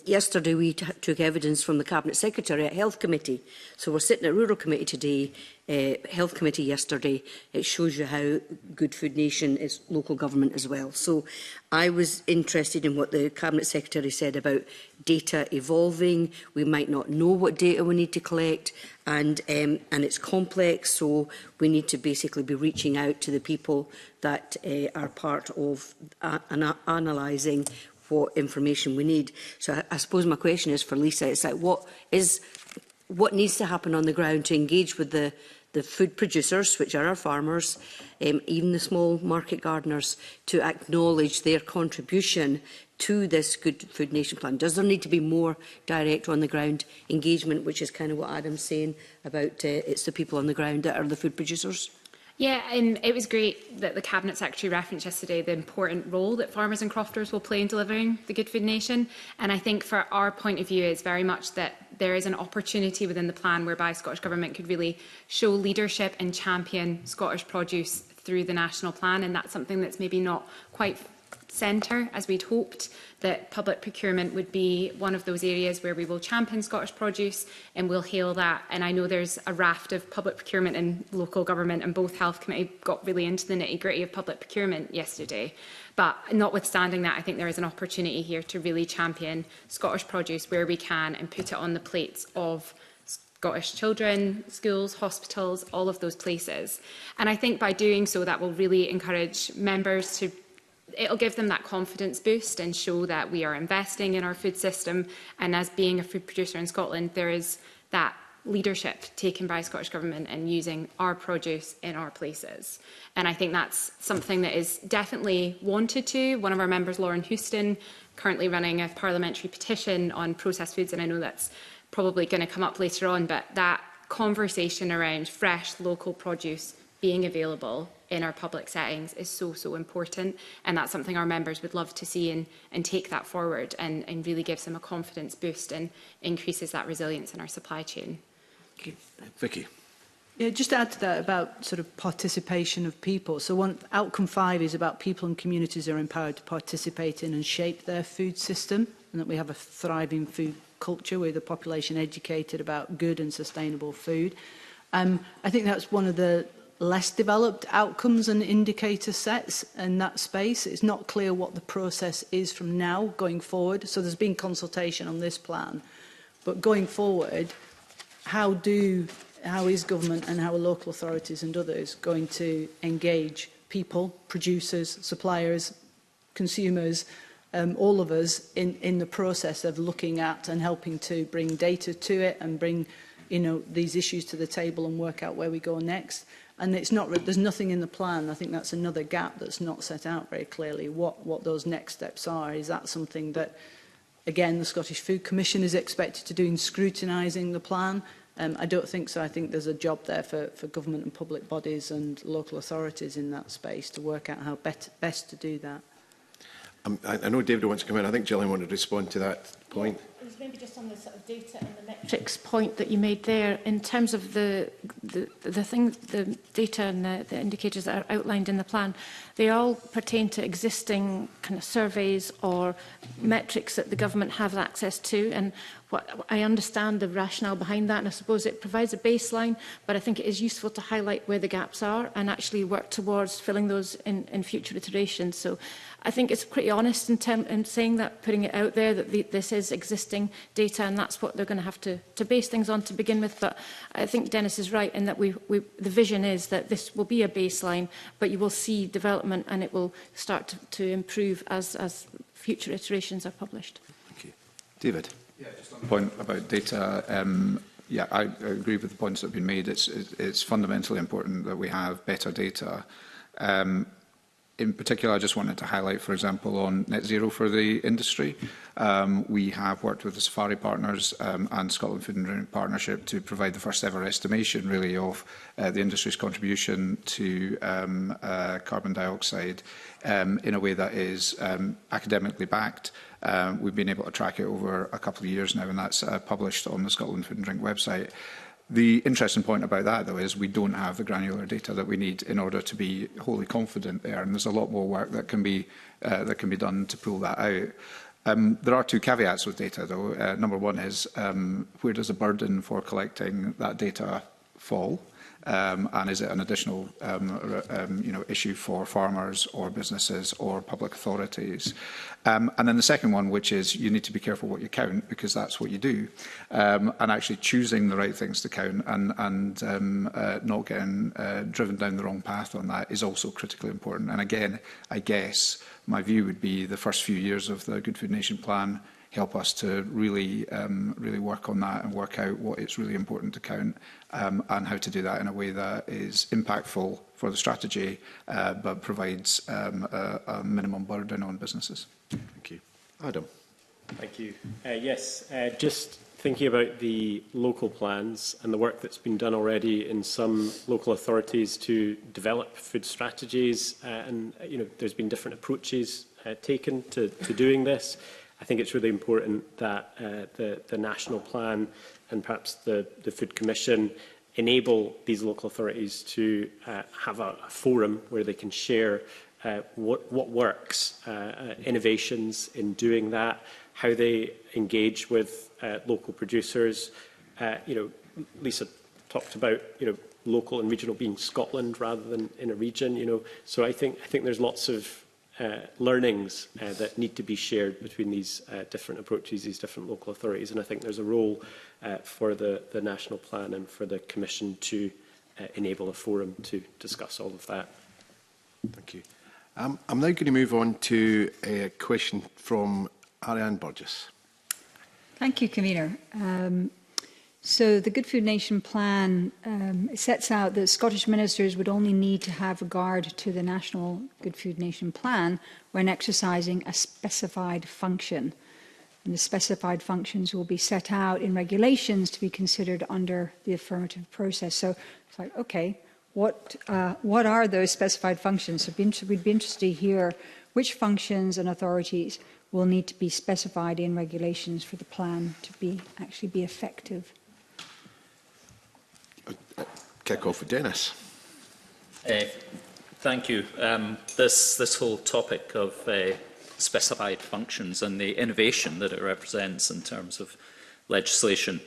L: Yesterday we took evidence from the Cabinet Secretary at Health Committee. So we're sitting at Rural Committee today, Health Committee yesterday. It shows you how Good Food Nation is local government as well. So I was interested in what the Cabinet Secretary said about data evolving. We might not know what data we need to collect, and it's complex, so we need to basically be reaching out to the people that are part of analysing what information we need. So I suppose my question is for Lisa, it's like what needs to happen on the ground to engage with the food producers, which are our farmers, even the small market gardeners, to acknowledge their contribution to this Good Food Nation plan? Does there need to be more direct on the ground engagement, which is kind of what Adam's saying about it's the people on the ground that are the food producers?
C: Yeah, and it was great that the Cabinet Secretary referenced yesterday the important role that farmers and crofters will play in delivering the Good Food Nation. And I think for our point of view, it's very much that there is an opportunity within the plan whereby Scottish Government could really show leadership and champion Scottish produce through the national plan. And that's something that's maybe not quite centre as we'd hoped, that public procurement would be one of those areas where we will champion Scottish produce and we'll hail that. And I know there's a raft of public procurement in local government, and both Health Committee got really into the nitty-gritty of public procurement yesterday. But notwithstanding that, I think there is an opportunity here to really champion Scottish produce where we can and put it on the plates of Scottish children, schools, hospitals, all of those places. And I think by doing so, that will really encourage members to it'll give them that confidence boost and show that we are investing in our food system. And as being a food producer in Scotland, there is that leadership taken by Scottish Government in using our produce in our places. And I think that's something that is definitely wanted to. One of our members, Lauren Houston, currently running a parliamentary petition on processed foods, and I know that's probably going to come up later on, but that conversation around fresh local produce being available in our public settings is so important, and that's something our members would love to see and take that forward and really gives them a confidence boost and increases that resilience in our supply chain.
A: Okay. Vicky.
D: Yeah, just to add to that about sort of participation of people. So outcome 5 is about people and communities are empowered to participate in and shape their food system, and that we have a thriving food culture with the population educated about good and sustainable food. I think that's one of the less developed outcomes and indicator sets in that space. It's not clear what the process is from now going forward. So there's been consultation on this plan, but going forward, how is government and how are local authorities and others going to engage people, producers, suppliers, consumers, all of us in the process of looking at and helping to bring data to it and bring these issues to the table and work out where we go next. And there's nothing in the plan. I think that's another gap that's not set out very clearly, what those next steps are. Is that something that, again, the Scottish Food Commission is expected to do in scrutinising the plan? I don't think so. I think there's a job there for government and public bodies and local authorities in that space to work out how best to do that.
A: I know David wants to come in. I think Gillian wanted to respond to that point.
J: It was maybe just on the sort of data and the metrics point that you made there in terms of the data and the indicators that are outlined in the plan. They all pertain to existing kind of surveys or metrics that the government have access to, and what I understand the rationale behind that, and I suppose it provides a baseline, but I think it is useful to highlight where the gaps are and actually work towards filling those in future iterations. So I think it's pretty honest in saying that, putting it out there, that this is existing data and that's what they're going to have to base things on to begin with. But I think Dennis is right in that the vision is that this will be a baseline, but you will see development and it will start to improve as future iterations are published.
A: Thank you. David.
I: Yeah, just on the point about data, I agree with the points that have been made. It's fundamentally important that we have better data. In particular, I just wanted to highlight, for example, on net zero for the industry. We have worked with the Safari Partners and Scotland Food and Drink Partnership to provide the first ever estimation, really, of the industry's contribution to carbon dioxide in a way that is academically backed. We've been able to track it over a couple of years now, and that's published on the Scotland Food and Drink website. The interesting point about that, though, is we don't have the granular data that we need in order to be wholly confident there, and there's a lot more work that can be done to pull that out. There are two caveats with data, though. Number one is where does the burden for collecting that data fall? And is it an additional issue for farmers or businesses or public authorities? And then the second one, which is you need to be careful what you count, because that's what you do. And actually choosing the right things to count and not getting driven down the wrong path on that is also critically important. And again, I guess my view would be the first few years of the Good Food Nation plan help us to really work on that and work out what it's really important to count and how to do that in a way that is impactful for the strategy but provides a minimum burden on businesses.
A: Thank you. Adam.
H: Thank you. Yes, just thinking about the local plans and the work that's been done already in some local authorities to develop food strategies, and there's been different approaches taken to doing this. I think it's really important that the national plan and perhaps the Food Commission enable these local authorities to have a forum where they can share what works, innovations in doing that, how they engage with local producers. Lisa talked about local and regional being Scotland rather than in a region. So I think there's lots of learnings that need to be shared between these different approaches, these different local authorities, and I think there's a role for the national plan and for the Commission to enable a forum to discuss all of that.
A: Thank you. I'm now going to move on to a question from Ariane Burgess.
B: Thank you, Convener. So the Good Food Nation plan sets out that Scottish ministers would only need to have regard to the National Good Food Nation plan when exercising a specified function. And the specified functions will be set out in regulations to be considered under the affirmative process. So it's like, okay, what are those specified functions? So we'd be interested to hear which functions and authorities will need to be specified in regulations for the plan to actually be effective.
A: Kick off with Dennis.
E: Thank you. This whole topic of specified functions and the innovation that it represents in terms of legislation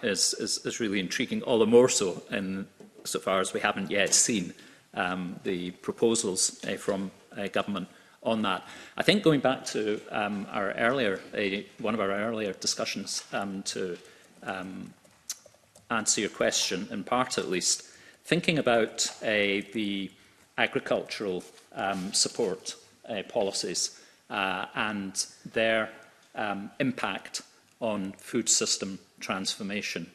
E: is really intriguing, all the more so so far as we haven't yet seen the proposals from government on that. I think going back to one of our earlier discussions to answer your question, in part at least, thinking about the agricultural support policies and their impact on food system transformation,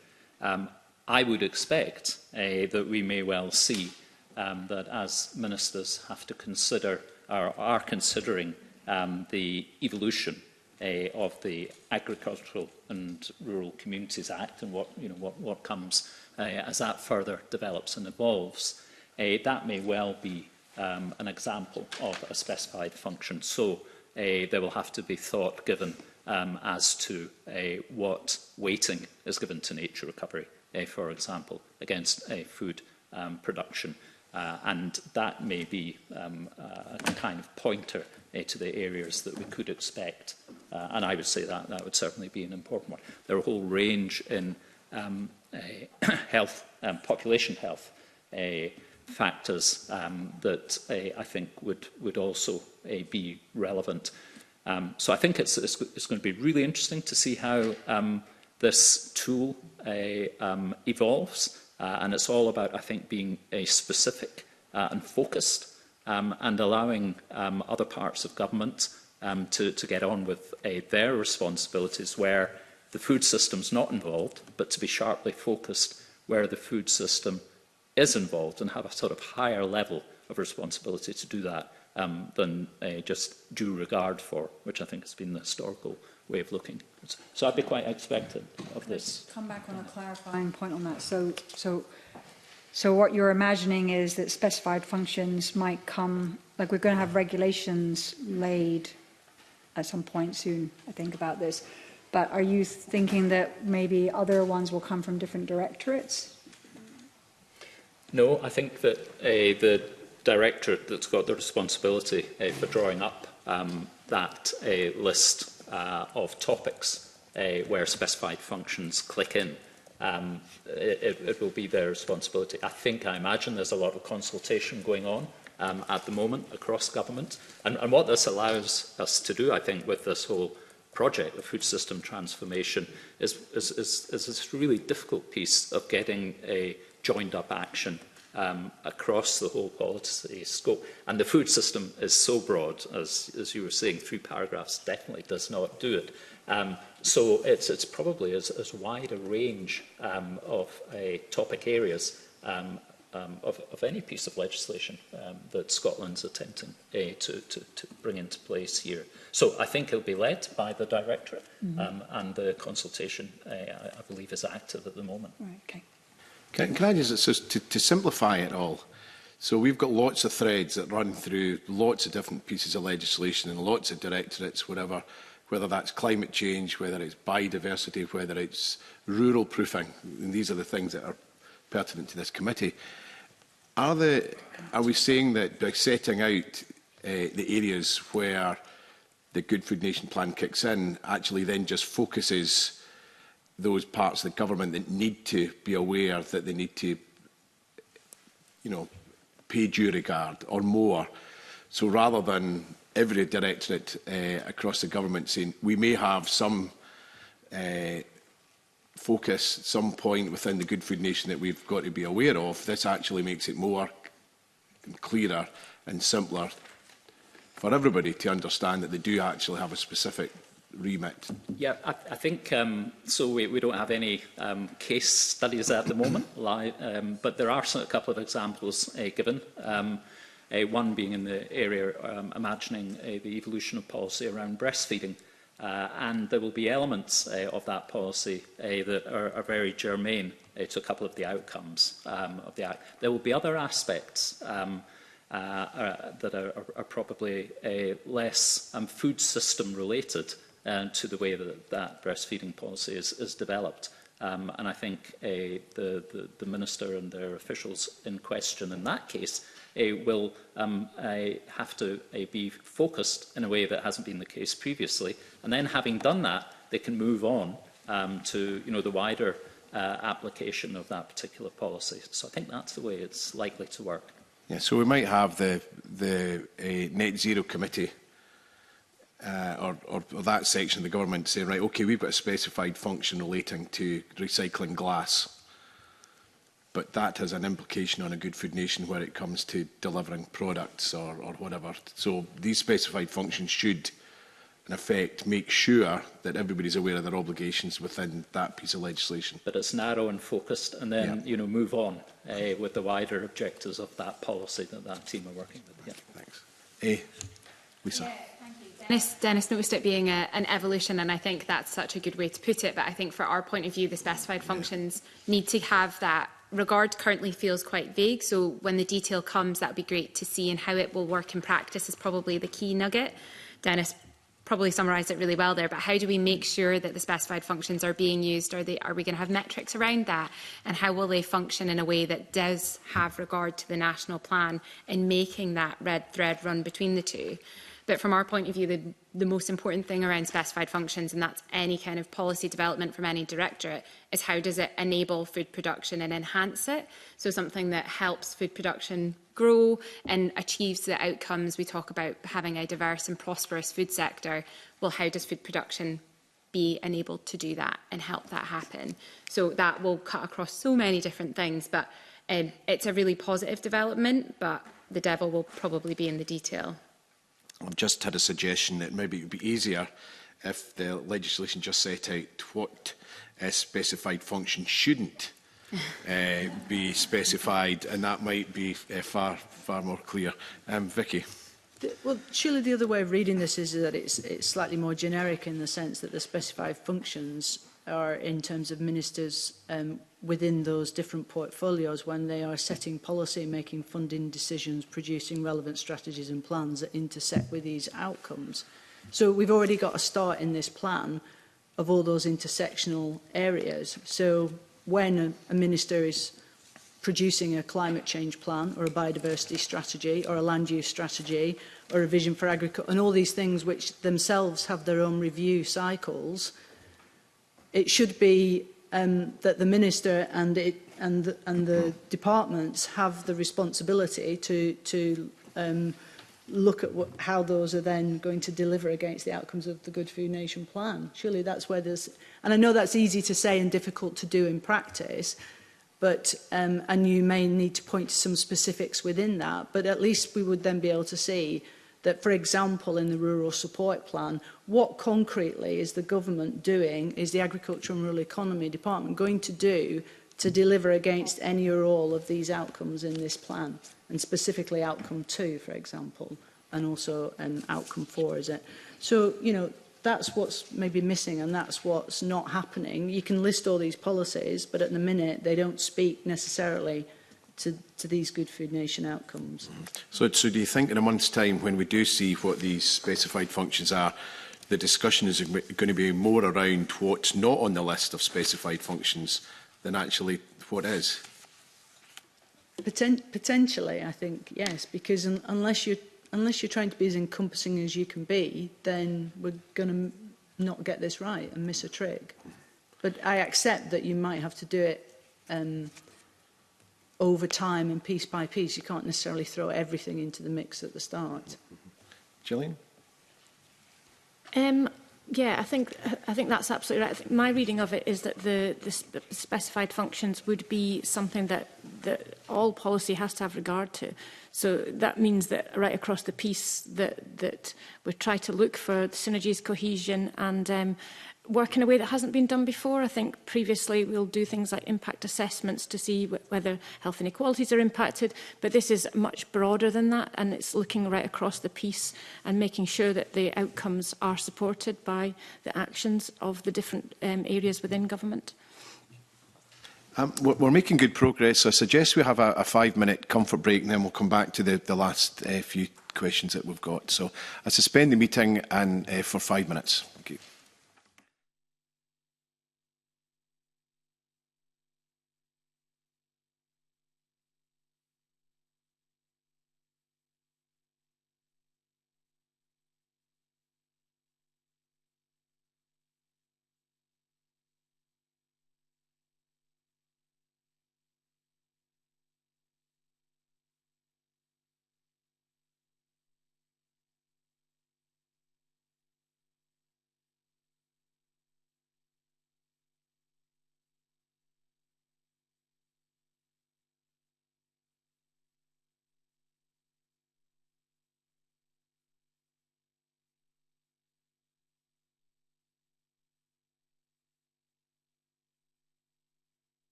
E: I would expect that we may well see that as ministers have to consider or are considering the evolution of the Agricultural and Rural Communities Act and what comes as that further develops and evolves, that may well be an example of a specified function. So there will have to be thought given as to what weighting is given to nature recovery, for example, against food production. And that may be a kind of pointer to the areas that we could expect. And I would say that would certainly be an important one. There are a whole range in health, population health factors that I think would also be relevant. So I think it's going to be really interesting to see how this tool evolves. And it's all about, I think, being specific and focused and allowing other parts of government to get on with their responsibilities where the food system's not involved, but to be sharply focused where the food system is involved and have a sort of higher level of responsibility to do that than just due regard for, which I think has been the historical way of looking. So I'd be quite expectant of this.
B: Let's come back on a clarifying point on that. So what you're imagining is that specified functions might come, like we're going to have regulations laid at some point soon, I think, about this. But are you thinking that maybe other ones will come from different directorates?
E: No, I think that the directorate that's got the responsibility for drawing up that list of topics where specified functions click in, it will be their responsibility. I imagine there's a lot of consultation going on at the moment across government. And what this allows us to do, I think, with this whole project of food system transformation is this really difficult piece of getting a joined-up action across the whole policy scope. And the food system is so broad, as you were saying, 3 paragraphs definitely does not do it. So it's probably as wide a range of topic areas of any piece of legislation that Scotland's attempting to bring into place here. So I think it'll be led by the Directorate, and the consultation, I believe, is active at the moment.
B: Right, okay.
A: Can I just, so to simplify it all, so we've got lots of threads that run through lots of different pieces of legislation and lots of directorates, whatever, whether that's climate change, whether it's biodiversity, whether it's rural proofing, and these are the things that are pertinent to this committee. Are we saying that by setting out the areas where the Good Food Nation plan kicks in, actually then just focuses those parts of the government that need to be aware that they need to, pay due regard or more? So rather than every directorate across the government saying we may have some focus, some point within the Good Food Nation that we've got to be aware of, this actually makes it more clearer and simpler for everybody to understand that they do actually have a specific remit?
E: Yeah, I think so. We don't have any case studies at the moment, but there are a couple of examples given. One being in the area imagining the evolution of policy around breastfeeding. And there will be elements of that policy that are very germane to a couple of the outcomes of the Act. There will be other aspects that are probably less food system related to the way that breastfeeding policy is developed. And I think the Minister and their officials in question in that case will have to be focused in a way that hasn't been the case previously. And then having done that, they can move on to the wider application of that particular policy. So I think that's the way it's likely to work.
A: Yeah, so we might have the Net Zero Committee or that section of the government saying, right, OK, we've got a specified function relating to recycling glass. But that has an implication on a Good Food Nation where it comes to delivering products or whatever. So these specified functions should, in effect, make sure that everybody's aware of their obligations within that piece of legislation.
E: But it's narrow and focused, and then move on with the wider objectives of that policy that team are working with. Yeah.
A: Thanks. Lisa.
C: Yeah. Dennis noticed it being an evolution, and I think that's such a good way to put it. But I think for our point of view, the specified functions need to have that regard. Currently feels quite vague, so when the detail comes, that would be great to see, and how it will work in practice is probably the key nugget. Dennis probably summarised it really well there, but how do we make sure that the specified functions are being used? Are we going to have metrics around that? And how will they function in a way that does have regard to the national plan in making that red thread run between the two? But from our point of view, the most important thing around specified functions, and that's any kind of policy development from any directorate, is how does it enable food production and enhance it? So something that helps food production grow and achieves the outcomes. We talk about having a diverse and prosperous food sector. Well, how does food production be enabled to do that and help that happen? So that will cut across so many different things, but it's a really positive development, but the devil will probably be in the detail.
A: I've just had a suggestion that maybe it would be easier if the legislation just set out what specified function shouldn't be specified, and that might be far more clear. Vicky.
D: Well, surely the other way of reading this is that it's slightly more generic in the sense that the specified functions are in terms of ministers within those different portfolios when they are setting policy, making funding decisions, producing relevant strategies and plans that intersect with these outcomes. So we've already got a start in this plan of all those intersectional areas. So when a minister is producing a climate change plan or a biodiversity strategy or a land use strategy or a vision for agriculture and all these things which themselves have their own review cycles, it should be that the minister and the departments have the responsibility to look at how those are then going to deliver against the outcomes of the Good Food Nation plan. Surely that's where there's, and I know that's easy to say and difficult to do in practice, but and you may need to point to some specifics within that, but at least we would then be able to see that, for example, in the Rural Support Plan, what concretely is the government doing, is the Agriculture and Rural Economy Department going to do to deliver against any or all of these outcomes in this plan, and specifically outcome 2, for example, and also outcome 4, is it? So, that's what's maybe missing and that's what's not happening. You can list all these policies, but at the minute they don't speak necessarily to these Good Food Nation outcomes.
A: So do you think in a month's time, when we do see what these specified functions are, the discussion is going to be more around what's not on the list of specified functions than actually what is?
D: Potentially, I think, yes, because unless you're trying to be as encompassing as you can be, then we're going to not get this right and miss a trick. But I accept that you might have to do it over time and piece by piece. You can't necessarily throw everything into the mix at the start.
A: Gillian?
J: Yeah, I think that's absolutely right. I think my reading of it is that the specified functions would be something that that all policy has to have regard to. So that means that right across the piece that we try to look for synergies, cohesion and work in a way that hasn't been done before. I think previously we'll do things like impact assessments to see whether health inequalities are impacted, but this is much broader than that, and it's looking right across the piece and making sure that the outcomes are supported by the actions of the different areas within government.
A: We're making good progress. So I suggest we have a 5-minute comfort break and then we'll come back to the last few questions that we've got. So I suspend the meeting and for 5 minutes. Thank you.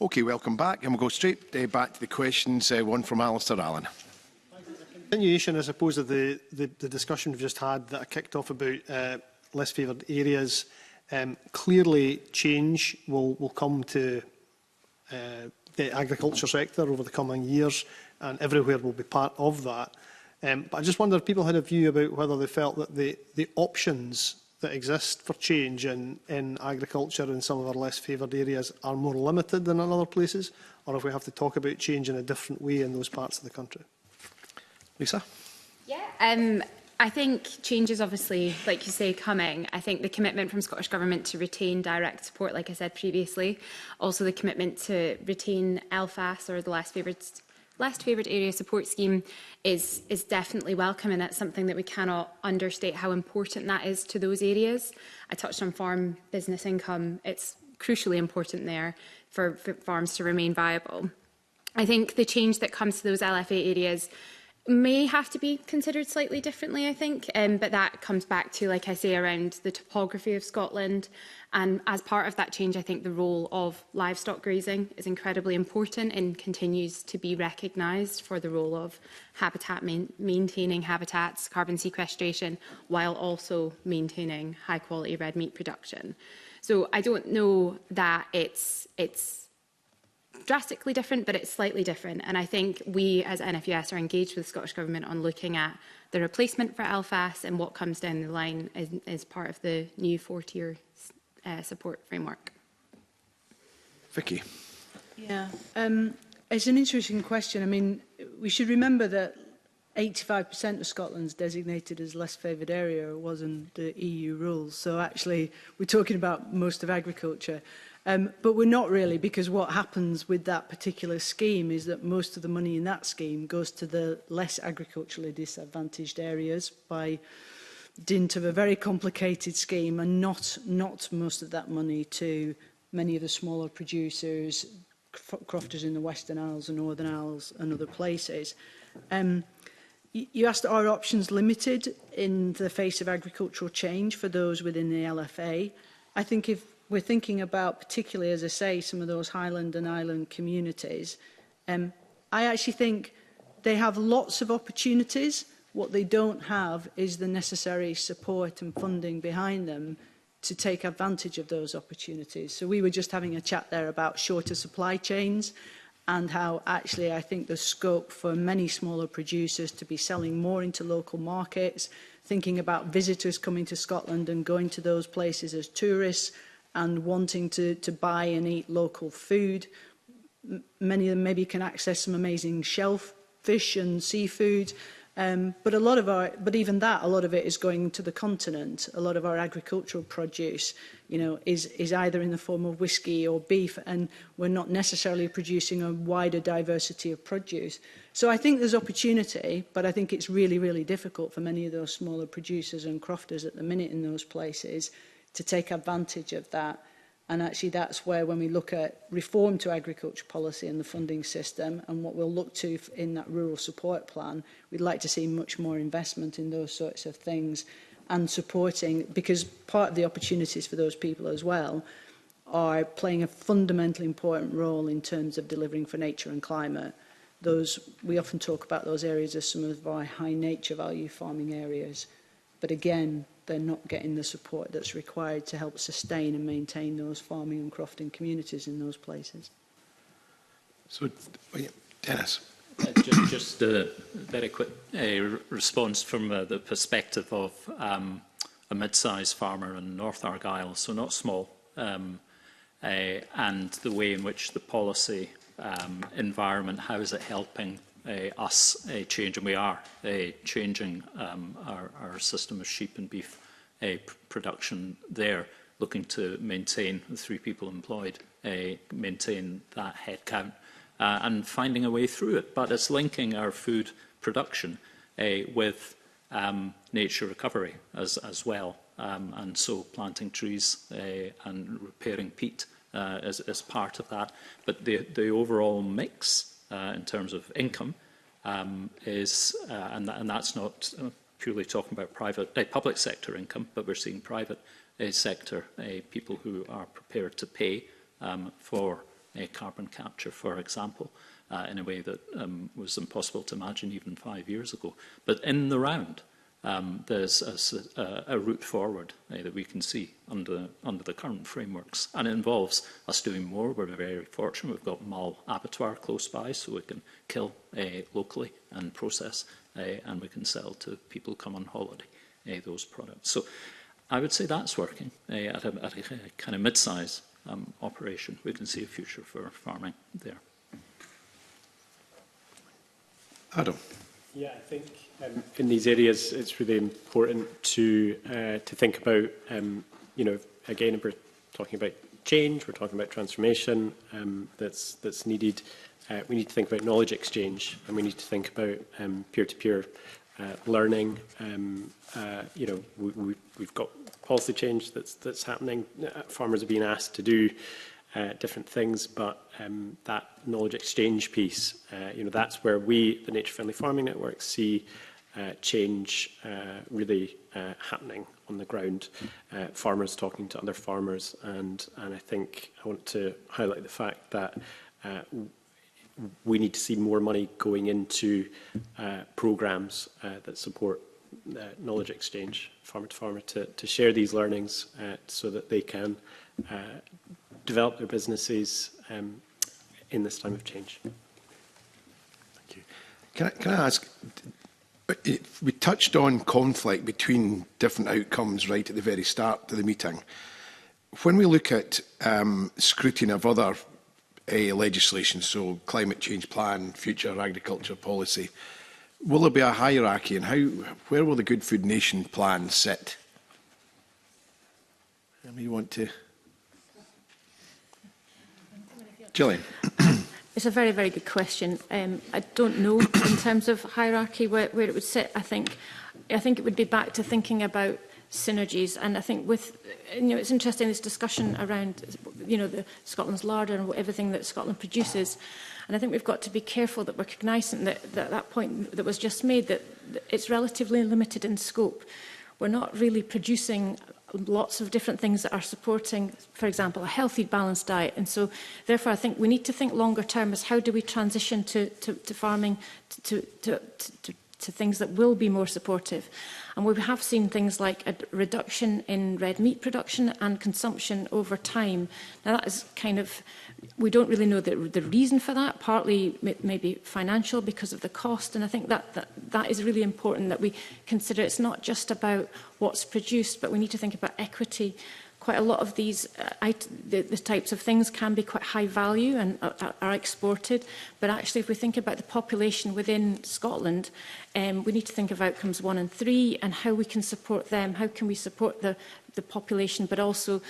A: OK, welcome back. And we'll go straight back to the questions, one from Alistair Allen.
K: Continuation, I suppose, of the discussion we've just had that I kicked off about less favoured areas. Clearly, change will come to the agriculture sector over the coming years, and everywhere will be part of that. But I just wonder if people had a view about whether they felt that the options that exist for change in agriculture in some of our less favoured areas are more limited than in other places, or if we have to talk about change in a different way in those parts of the country. Lisa?
C: Yeah, I think change is obviously, like you say, coming. I think the commitment from Scottish Government to retain direct support, like I said previously, also the commitment to retain LFAS, or the Less Favoured Area Support Scheme, is definitely welcome, and that's something that we cannot understate how important that is to those areas. I touched on farm business income. It's crucially important there for farms to remain viable. I think the change that comes to those LFA areas may have to be considered slightly differently, I think, but that comes back to, like I say, around the topography of Scotland. And as part of that change, I think the role of livestock grazing is incredibly important and continues to be recognised for the role of habitat maintaining habitats, carbon sequestration, while also maintaining high quality red meat production. So I don't know that it's drastically different, but it's slightly different. And I think we as NFUS are engaged with the Scottish Government on looking at the replacement for LFAS and what comes down the line as part of the new 4-tier support framework.
A: Vicky?
D: Yeah, it's an interesting question. I mean, we should remember that 85% of Scotland's designated as less favoured area. It wasn't the EU rules. So actually, we're talking about most of agriculture. But we're not really, because what happens with that particular scheme is that most of the money in that scheme goes to the less agriculturally disadvantaged areas by dint of a very complicated scheme, and not most of that money to many of the smaller producers, crofters in the Western Isles and Northern Isles and other places. You asked, are options limited in the face of agricultural change for those within the LFA? I think if we're thinking about, particularly, as I say, some of those highland and island communities, I actually think they have lots of opportunities. What they don't have is the necessary support and funding behind them to take advantage of those opportunities. So we were just having a chat there about shorter supply chains and how actually I think there's scope for many smaller producers to be selling more into local markets, thinking about visitors coming to Scotland and going to those places as tourists and wanting to buy and eat local food. Many of them maybe can access some amazing shellfish and seafood. But even that, a lot of it is going to the continent. A lot of our agricultural produce, is either in the form of whisky or beef, and we're not necessarily producing a wider diversity of produce. So I think there's opportunity, but I think it's really, really difficult for many of those smaller producers and crofters at the minute in those places to take advantage of that. And actually that's where, when we look at reform to agriculture policy and the funding system and what we'll look to in that rural support plan, we'd like to see much more investment in those sorts of things and supporting, because part of the opportunities for those people as well are playing a fundamentally important role in terms of delivering for nature and climate. We often talk about those areas as some of our high nature value farming areas, but again, they're not getting the support that's required to help sustain and maintain those farming and crofting communities in those places.
A: So, Dennis.
E: Just a very quick response from the perspective of a mid-sized farmer in North Argyll, so not small, and the way in which the policy environment, how is it helping us change, and we are changing our system of sheep and beef production there, looking to maintain the 3 people employed, maintain that head count, and finding a way through it. But it's linking our food production with nature recovery as well, and so planting trees and repairing peat is part of that. But the overall mix in terms of income is, and that's not purely talking about public sector income, but we're seeing private sector people who are prepared to pay for carbon capture, for example, in a way that was impossible to imagine even 5 years ago. But in the round, there's a route forward that we can see under the current frameworks, and it involves us doing more. We're very fortunate. We've got Mull Abattoir close by, so we can kill locally and process, and we can sell to people who come on holiday those products. So I would say that's working at a kind of mid-size operation. We can see a future for farming there.
A: Adam.
H: Yeah, I think in these areas it's really important to think about, you know, again, if we're talking about change, we're talking about transformation that's needed. We need to think about knowledge exchange, and we need to think about peer-to-peer learning. You know, we've got policy change that's happening. Farmers are being asked to do different things, but that knowledge exchange piece, you know, that's where we, the Nature Friendly Farming Network, see change really happening on the ground. Farmers talking to other farmers, and I think I want to highlight the fact that we need to see more money going into programmes that support knowledge exchange, farmer to farmer, to share these learnings so that they can develop their businesses in this time of change.
A: Thank you. Can I ask, we touched on conflict between different outcomes right at the very start of the meeting. When we look at scrutiny of other legislation, so climate change plan, future agriculture policy, will there be a hierarchy, and where will the Good Food Nation plan sit? You want to? Gillian.
J: It's a very, very good question. I don't know in terms of hierarchy where it would sit. I think it would be back to thinking about synergies, and I think with, you know, it's interesting, this discussion around, you know, the Scotland's larder and everything that Scotland produces, and I think we've got to be careful that we're cognizant that point that was just made, that it's relatively limited in scope. We're not really producing lots of different things that are supporting, for example, a healthy, balanced diet. And so, therefore, I think we need to think longer term as how do we transition to farming to things that will be more supportive. And we have seen things like a reduction in red meat production and consumption over time. Now, that is kind of, we don't really know the reason for that, partly maybe financial because of the cost. And I think that is really important that we consider it's not just about what's produced, but we need to think about equity. Quite a lot of these the types of things can be quite high value and are exported. But actually, if we think about the population within Scotland, we need to think of outcomes 1 and 3 and how we can support them. How can we support the population, but also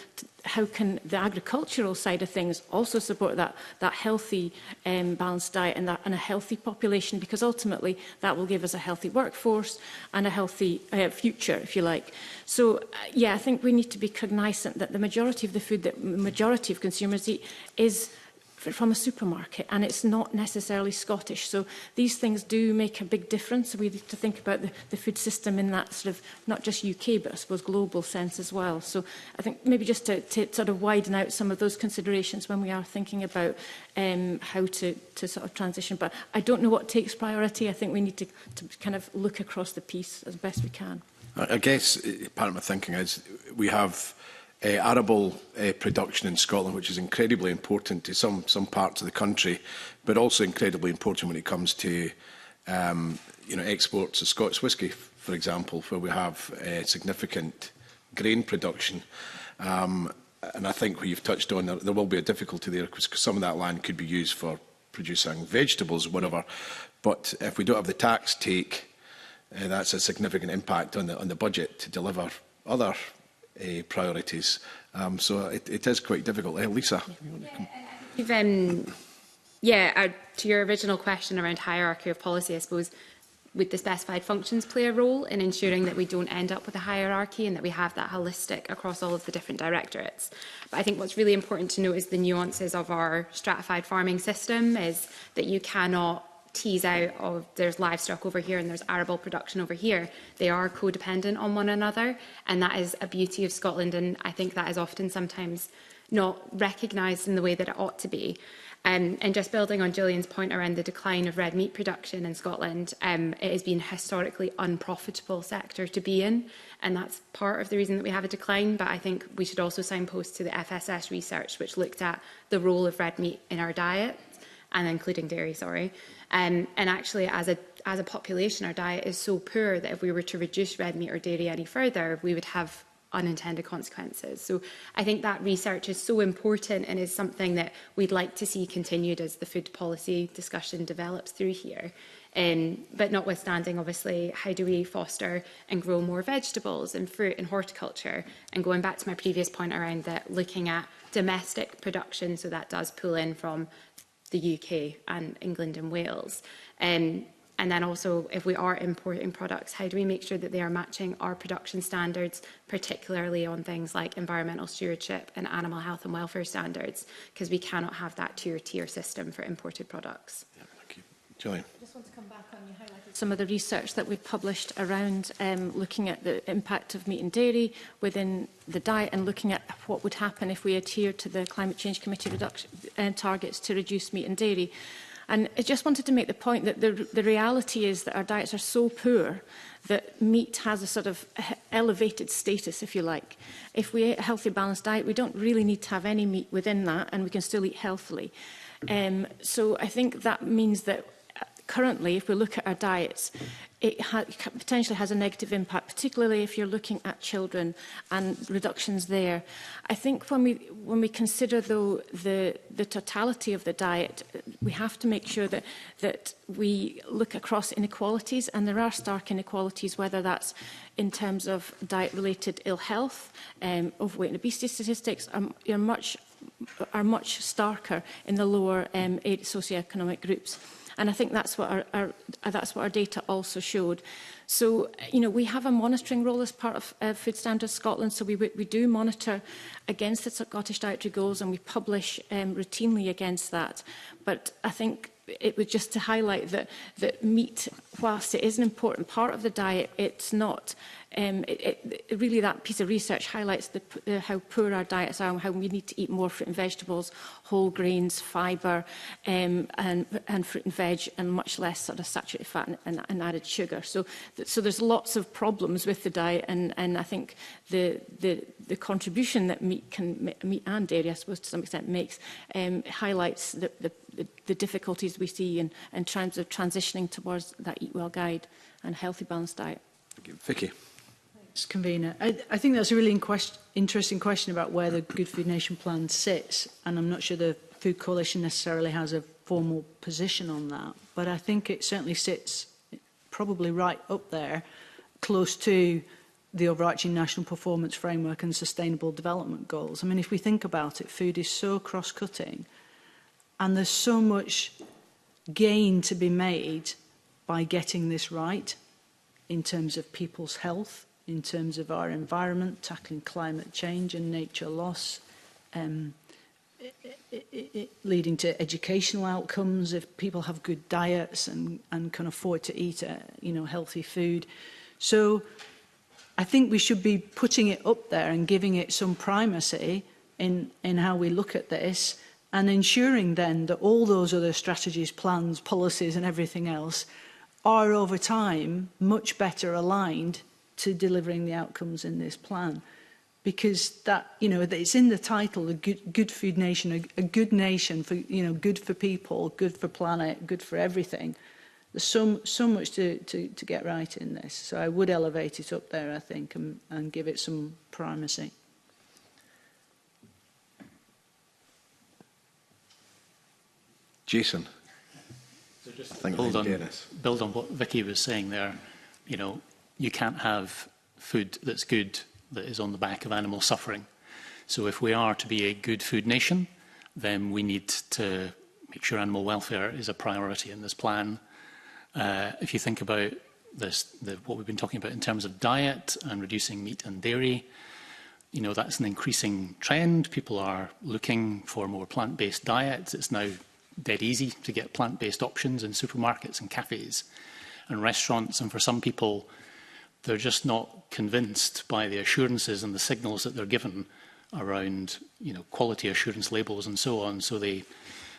J: how can the agricultural side of things also support that healthy, balanced diet and a healthy population? Because ultimately, that will give us a healthy workforce and a healthy future, if you like. So, yeah, I think we need to be cognizant that the majority of the food that the majority of consumers eat is from a supermarket, and it's not necessarily Scottish. So these things do make a big difference. We need to think about the food system in that sort of not just UK, but I suppose global sense as well. So I think maybe just to sort of widen out some of those considerations when we are thinking about how to sort of transition. But I don't know what takes priority. I think we need to kind of look across the piece as best we can.
A: I guess part of my thinking is we have arable production in Scotland, which is incredibly important to some parts of the country, but also incredibly important when it comes to exports of Scotch whisky, for example, where we have significant grain production. And I think what you've touched on, there will be a difficulty there because some of that land could be used for producing vegetables or whatever. But if we don't have the tax take, that's a significant impact on the budget to deliver other priorities. So it is quite difficult. Lisa?
C: To your original question around hierarchy of policy, I suppose, would the specified functions play a role in ensuring that we don't end up with a hierarchy and that we have that holistic across all of the different directorates? But I think what's really important to note is the nuances of our stratified farming system is that you cannot tease out of there's livestock over here and there's arable production over here. They are codependent on one another, and that is a beauty of Scotland, and I think that is often sometimes not recognised in the way that it ought to be. And just building on Gillian's point around the decline of red meat production in Scotland, it has been a historically unprofitable sector to be in, and that's part of the reason that we have a decline. But I think we should also signpost to the FSS research, which looked at the role of red meat in our diet, and including dairy, sorry. And actually, as a population, our diet is so poor that if we were to reduce red meat or dairy any further, we would have unintended consequences. So I think that research is so important and is something that we'd like to see continued as the food policy discussion develops through here. But notwithstanding, obviously, how do we foster and grow more vegetables and fruit and horticulture? And going back to my previous point around that, looking at domestic production, so that does pull in from the UK and England and Wales. And then also, if we are importing products, how do we make sure that they are matching our production standards, particularly on things like environmental stewardship and animal health and welfare standards, because we cannot have that tier system for imported products.
A: Yeah, thank you. Gillian.
J: I just want to come back on, you highlighted some of the research that we've published around looking at the impact of meat and dairy within the diet and looking at what would happen if we adhere to the Climate Change Committee reduction targets to reduce meat and dairy. And I just wanted to make the point that the reality is that our diets are so poor that meat has a sort of elevated status, if you like. If we eat a healthy, balanced diet, we don't really need to have any meat within that, and we can still eat healthily. So I think that means that currently, if we look at our diets, it potentially has a negative impact, particularly if you're looking at children and reductions there. I think when we consider, though, the totality of the diet, we have to make sure that we look across inequalities, and there are stark inequalities, whether that's in terms of diet-related ill health, overweight and obesity statistics are much starker in the lower socioeconomic groups. And I think that's what our data also showed. So, you know, we have a monitoring role as part of Food Standards Scotland. So we do monitor against the Scottish dietary goals, and we publish routinely against that. But I think it was just to highlight that meat, whilst it is an important part of the diet, it's not. Really, that piece of research highlights how poor our diets are and how we need to eat more fruit and vegetables, whole grains, fibre, and fruit and veg, and much less sort of saturated fat and added sugar. So there's lots of problems with the diet, and I think the contribution that meat and dairy, I suppose, to some extent makes highlights the difficulties we see in terms of transitioning towards that Eat Well guide and healthy, balanced diet.
A: Vicky.
D: Convener. I think that's a really interesting question about where the Good Food Nation plan sits, and I'm not sure the Food Coalition necessarily has a formal position on that, but I think it certainly sits probably right up there, close to the overarching National Performance Framework and Sustainable Development Goals. I mean, if we think about it, food is so cross-cutting, and there's so much gain to be made by getting this right in terms of people's health, in terms of our environment, tackling climate change and nature loss, leading to educational outcomes if people have good diets and can afford to eat healthy food. So I think we should be putting it up there and giving it some primacy in how we look at this, and ensuring then that all those other strategies, plans, policies and everything else are over time much better aligned to delivering the outcomes in this plan. Because that, it's in the title, a good food nation, a good nation for, good for people, good for planet, good for everything. There's so much to get right in this. So I would elevate it up there, I think, and give it some primacy.
A: Jason.
F: So just build on what Vicky was saying there. You can't have food that's good that is on the back of animal suffering. So if we are to be a good food nation, then we need to make sure animal welfare is a priority in this plan. If you think about what we've been talking about in terms of diet and reducing meat and dairy, that's an increasing trend. People are looking for more plant-based diets. It's now dead easy to get plant-based options in supermarkets and cafes and restaurants. And for some people, they're just not convinced by the assurances and the signals that they're given around, quality assurance labels and so on. So they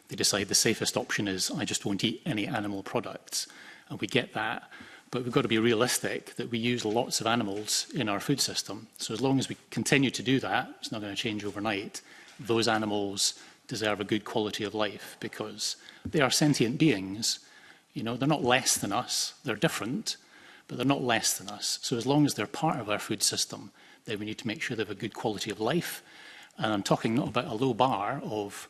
F: decide the safest option is, I just won't eat any animal products. And we get that. But we've got to be realistic that we use lots of animals in our food system. So as long as we continue to do that, it's not going to change overnight. Those animals deserve a good quality of life because they are sentient beings. They're not less than us. They're different, but they're not less than us. So as long as they're part of our food system, then we need to make sure they have a good quality of life. And I'm talking not about a low bar of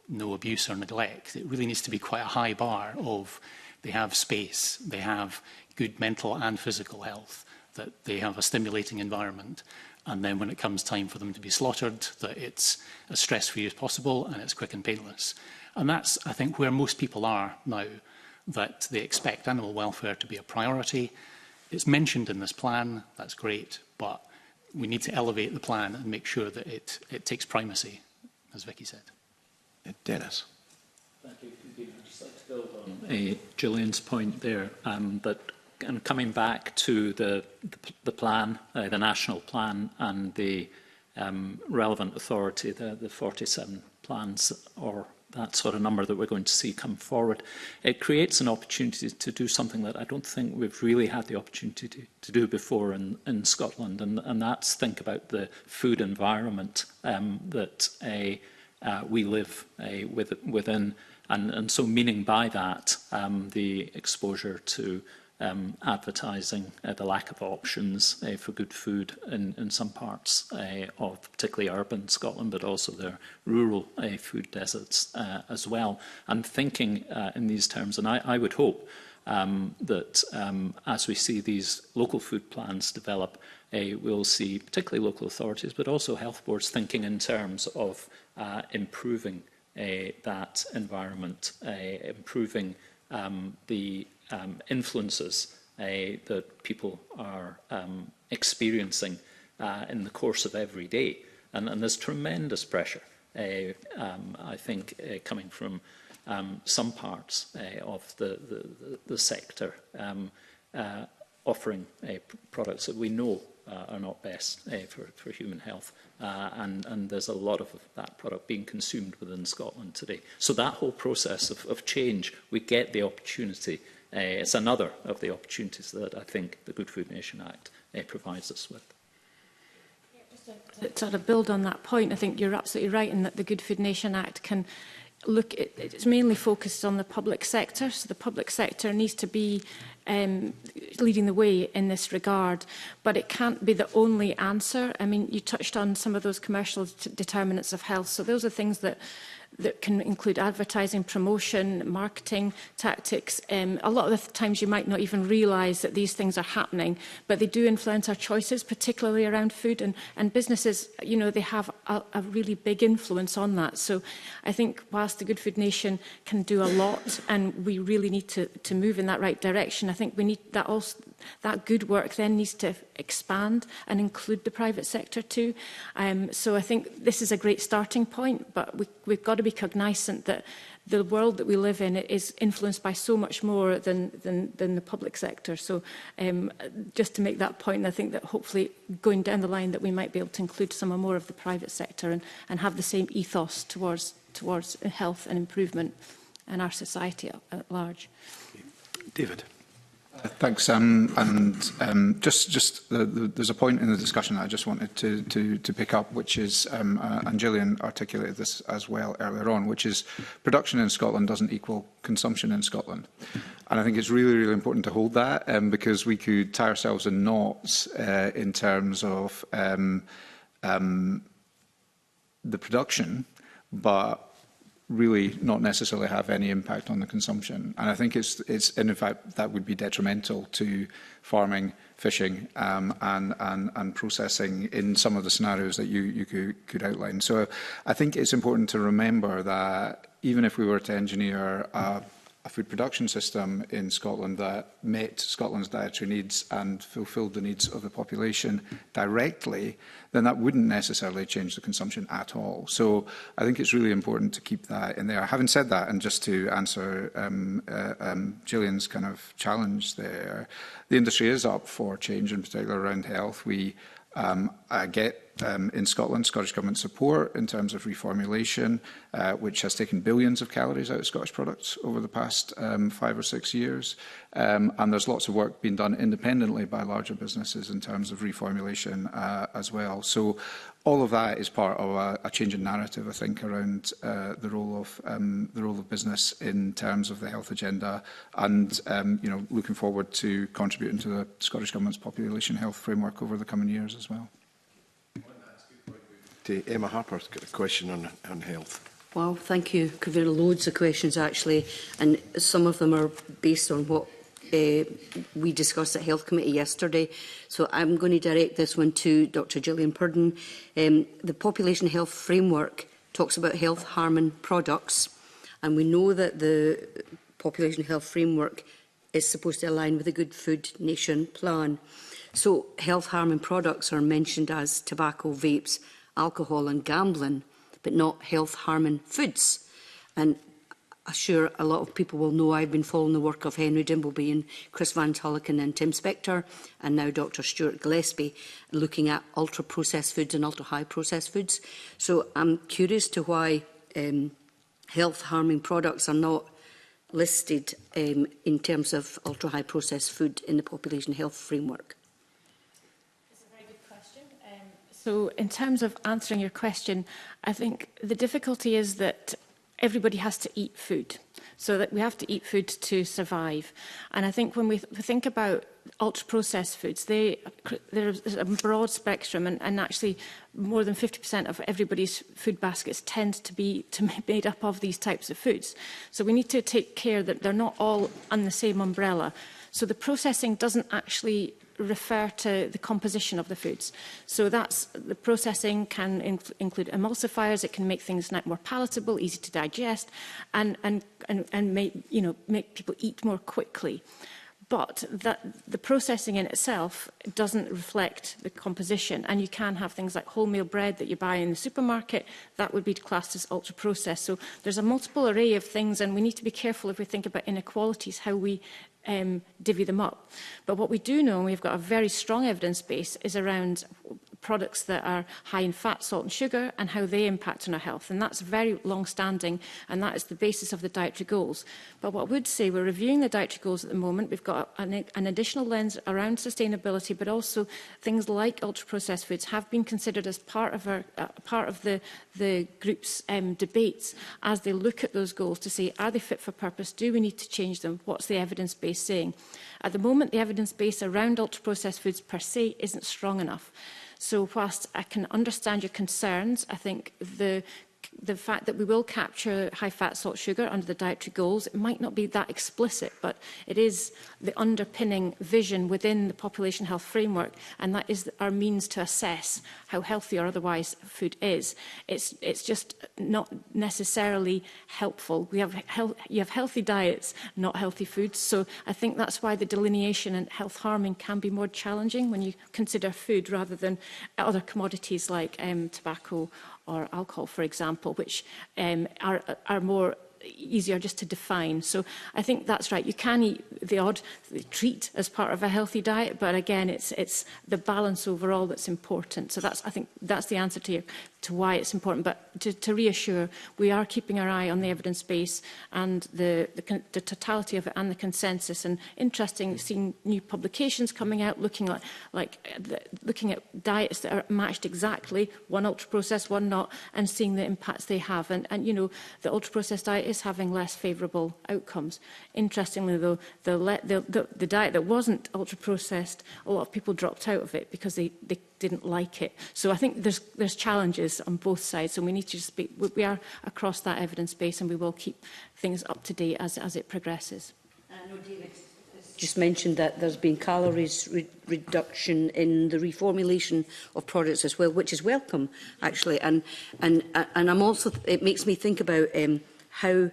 F: no abuse or neglect. It really needs to be quite a high bar of they have space, they have good mental and physical health, that they have a stimulating environment. And then when it comes time for them to be slaughtered, that it's as stress-free as possible and it's quick and painless. And that's, I think, where most people are now, that they expect animal welfare to be a priority. It's mentioned in this plan, that's great, but we need to elevate the plan and make sure that it takes primacy, as Vicky said.
A: Dennis.
E: Thank you. I'd just like to build on Gillian's point there, and coming back to the plan, the national plan, and the relevant authority, the 47 plans or that sort of number that we're going to see come forward, it creates an opportunity to do something that I don't think we've really had the opportunity to do before in Scotland, and that's think about the food environment that we live within, and so meaning by that the exposure to advertising, the lack of options for good food in some parts of particularly urban Scotland, but also their rural food deserts as well. And thinking in these terms, and I would hope that as we see these local food plans develop, we'll see particularly local authorities, but also health boards thinking in terms of improving that environment, improving the influences that people are experiencing in the course of every day. And there's tremendous pressure, I think, coming from some parts of the sector offering products that we know are not best for human health. And there's a lot of that product being consumed within Scotland today. So that whole process of change, we get the opportunity. It's another of the opportunities that I think the Good Food Nation Act provides us with.
J: To sort of build on that point, I think you're absolutely right in that the Good Food Nation Act can look, it's mainly focused on the public sector, so the public sector needs to be leading the way in this regard, but it can't be the only answer. I mean, you touched on some of those commercial determinants of health, so those are things that can include advertising, promotion, marketing tactics. A lot of the times you might not even realise that these things are happening, but they do influence our choices, particularly around food. And businesses, they have a really big influence on that. So I think whilst the Good Food Nation can do a lot, and we really need to move in that right direction, I think we need that also. That good work then needs to expand and include the private sector too. So I think this is a great starting point, but we've got to be cognizant that the world that we live in is influenced by so much more than the public sector. So just to make that point, I think that hopefully going down the line that we might be able to include some more of the private sector and have the same ethos towards health and improvement in our society at large.
A: David.
I: Thanks. There's a point in the discussion that I just wanted to pick up, which is, and Gillian articulated this as well earlier on, which is production in Scotland doesn't equal consumption in Scotland. And I think it's really, really important to hold that because we could tie ourselves in knots in terms of the production, but really not necessarily have any impact on the consumption. And I think it's and in fact, that would be detrimental to farming, fishing and processing in some of the scenarios that you could outline. So I think it's important to remember that even if we were to engineer a food production system in Scotland that met Scotland's dietary needs and fulfilled the needs of the population directly, then that wouldn't necessarily change the consumption at all. So I think it's really important to keep that in there. Having said that, and just to answer Gillian's kind of challenge there, the industry is up for change, in particular around health. We I get in Scotland, Scottish Government support in terms of reformulation, which has taken billions of calories out of Scottish products over the past 5 or 6 years. And there's lots of work being done independently by larger businesses in terms of reformulation as well. So all of that is part of a change in narrative, I think, around the role of business in terms of the health agenda, and looking forward to contributing to the Scottish Government's population health framework over the coming years as well.
A: Emma Harper's got a question on health.
L: Well, thank you. There are loads of questions, actually, and some of them are based on what we discussed at Health Committee yesterday. So I'm going to direct this one to Dr Gillian Purdon. The Population Health Framework talks about health harming products, and we know that the Population Health Framework is supposed to align with the Good Food Nation plan. So health harming products are mentioned as tobacco, vapes, alcohol and gambling, but not health harming foods. And I'm sure a lot of people will know I've been following the work of Henry Dimbleby and Chris Van Tullochen and Tim Spector, and now Dr Stuart Gillespie, looking at ultra-processed foods and ultra-high processed foods. So I'm curious to why health harming products are not listed in terms of ultra-high processed food in the Population Health Framework.
J: So in terms of answering your question, I think the difficulty is that everybody has to eat food, so that we have to eat food to survive. And I think when we think about ultra-processed foods, there's a broad spectrum, and actually more than 50% of everybody's food baskets tend to be made up of these types of foods. So we need to take care that they're not all on the same umbrella. So the processing doesn't actually refer to the composition of the foods. So the processing can include emulsifiers. It can make things more palatable, easy to digest, and make people eat more quickly. But the processing in itself doesn't reflect the composition. And you can have things like wholemeal bread that you buy in the supermarket. That would be classed as ultra-processed. So there's a multiple array of things, and we need to be careful if we think about inequalities, how we divvy them up. But what we do know, and we've got a very strong evidence base, is around products that are high in fat, salt and sugar, and how they impact on our health. And that's very long-standing, and that is the basis of the dietary goals. But what I would say, we're reviewing the dietary goals at the moment. We've got an additional lens around sustainability, but also things like ultra-processed foods have been considered as part of the group's debates as they look at those goals to say, are they fit for purpose? Do we need to change them? What's the evidence base saying? At the moment, the evidence base around ultra-processed foods per se isn't strong enough. So whilst I can understand your concerns, I think the fact that we will capture high fat, salt, sugar under the dietary goals, it might not be that explicit, but it is the underpinning vision within the population health framework, and that is our means to assess how healthy or otherwise food is. It's just not necessarily helpful. You have healthy diets, not healthy foods. So I think that's why the delineation and health harming can be more challenging when you consider food rather than other commodities like tobacco or alcohol, for example, which are more easier just to define. So I think that's right. You can eat the odd treat as part of a healthy diet, but again, it's the balance overall that's important. So I think that's the answer to why it's important. But to reassure, we are keeping our eye on the evidence base and the totality of it and the consensus. And interesting seeing new publications coming out looking at diets that are matched exactly, one ultra-processed, one not, and seeing the impacts they have. And the ultra-processed diet is having less favourable outcomes. Interestingly, though, the diet that wasn't ultra-processed, a lot of people dropped out of it because they didn't like it. So I think there's challenges on both sides, and we need to just we are across that evidence base, and we will keep things up to date as it progresses.
L: I know David just mentioned that there's been calories reduction in the reformulation of products as well, which is welcome, actually. And I'm also, it makes me think about how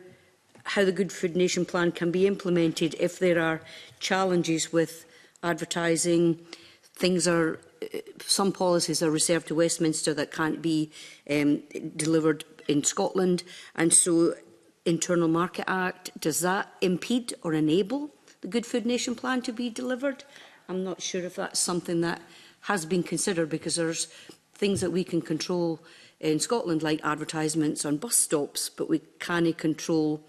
L: the Good Food Nation plan can be implemented if there are challenges with advertising. Some policies are reserved to Westminster that can't be delivered in Scotland, and so Internal Market Act, does that impede or enable the Good Food Nation plan to be delivered? I'm not sure if that's something that has been considered, because there's things that we can control in Scotland, like advertisements on bus stops, but we can't control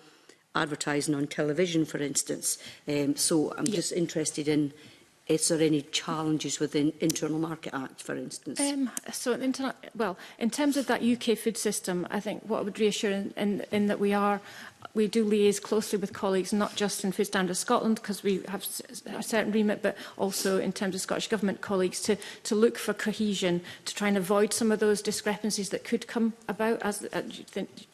L: advertising on television, for instance. So I'm just interested in, is there any challenges with the Internal Market Act, for instance?
J: Well, in terms of that UK food system, I think what I would reassure in that we do liaise closely with colleagues, not just in Food Standards Scotland, because we have a certain remit, but also in terms of Scottish Government colleagues, to look for cohesion, to try and avoid some of those discrepancies that could come about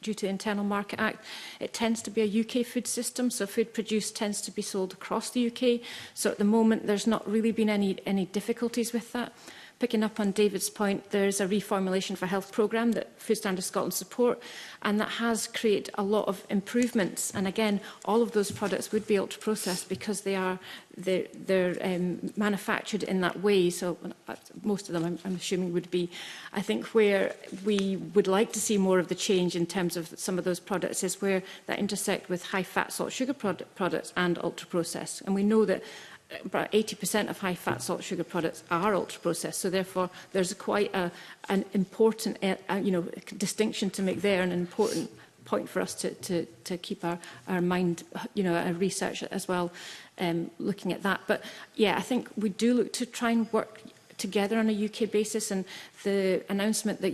J: due to the Internal Market Act. It tends to be a UK food system, so food produced tends to be sold across the UK. So at the moment, there's not really been any difficulties with that. Picking up on David's point, there's a reformulation for health programme that Food Standards Scotland support, and that has created a lot of improvements. And again, all of those products would be ultra-processed because they're manufactured in that way. So most of them, I'm assuming, would be. I think where we would like to see more of the change in terms of some of those products is where that intersect with high-fat, salt, sugar products and ultra-processed. And we know that about 80% of high-fat, salt, sugar products are ultra-processed. So therefore, there's quite an important distinction to make there, and an important point for us to keep our mind, our research as well, looking at that. But yeah, I think we do look to try and work together on a UK basis, and the announcement that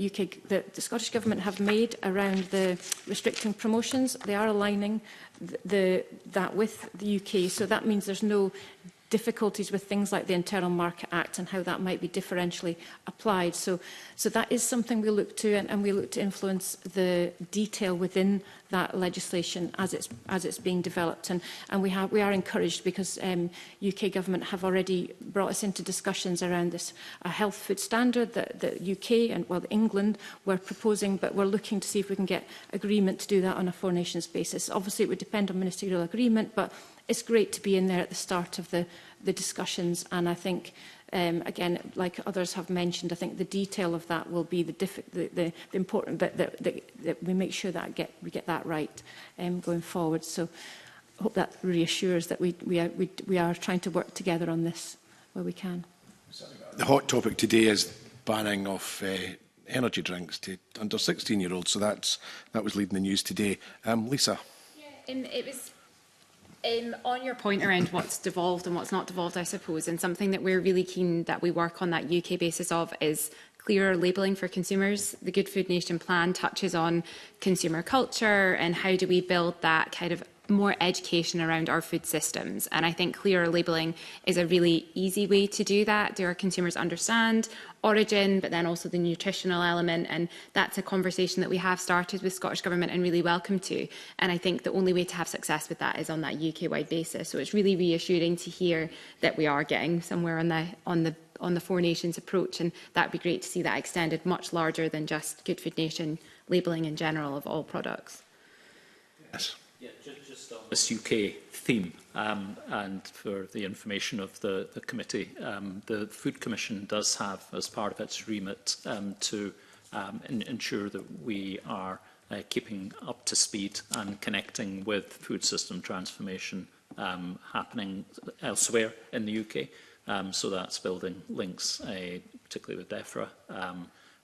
J: the Scottish Government have made around the restricting promotions, they are aligning that with the UK. So that means there's no difficulties with things like the Internal Market Act and how that might be differentially applied. So that is something we look to, and we look to influence the detail within that legislation as it's being developed. And we are encouraged, because UK Government have already brought us into discussions around this health food standard that the UK and England were proposing, but we're looking to see if we can get agreement to do that on a four nations basis. Obviously, it would depend on ministerial agreement, but it's great to be in there at the start of the discussions. And I think, again, like others have mentioned, I think the detail of that will be the important bit that we make sure that we get that right going forward. So I hope that reassures that we are trying to work together on this where we can.
A: The hot topic today is banning of energy drinks to under 16-year-olds. So that was leading the news today. Lisa.
C: Yeah, it was on your point around what's devolved and what's not devolved, I suppose, and something that we're really keen that we work on that UK basis of is clearer labelling for consumers. The Good Food Nation plan touches on consumer culture and how do we build that kind of more education around our food systems. And I think clearer labelling is a really easy way to do that. Do our consumers understand origin, but then also the nutritional element? And that's a conversation that we have started with Scottish Government and really welcome to. And I think the only way to have success with that is on that UK-wide basis. So it's really reassuring to hear that we are getting somewhere on the Four Nations approach, and that'd be great to see that extended much larger than just Good Food Nation labelling in general of all products.
A: Yes.
E: Yeah, just on this UK theme, and for the information of the committee, the Food Commission does have, as part of its remit, to ensure that we are keeping up to speed and connecting with food system transformation happening elsewhere in the UK. So that's building links, particularly with DEFRA.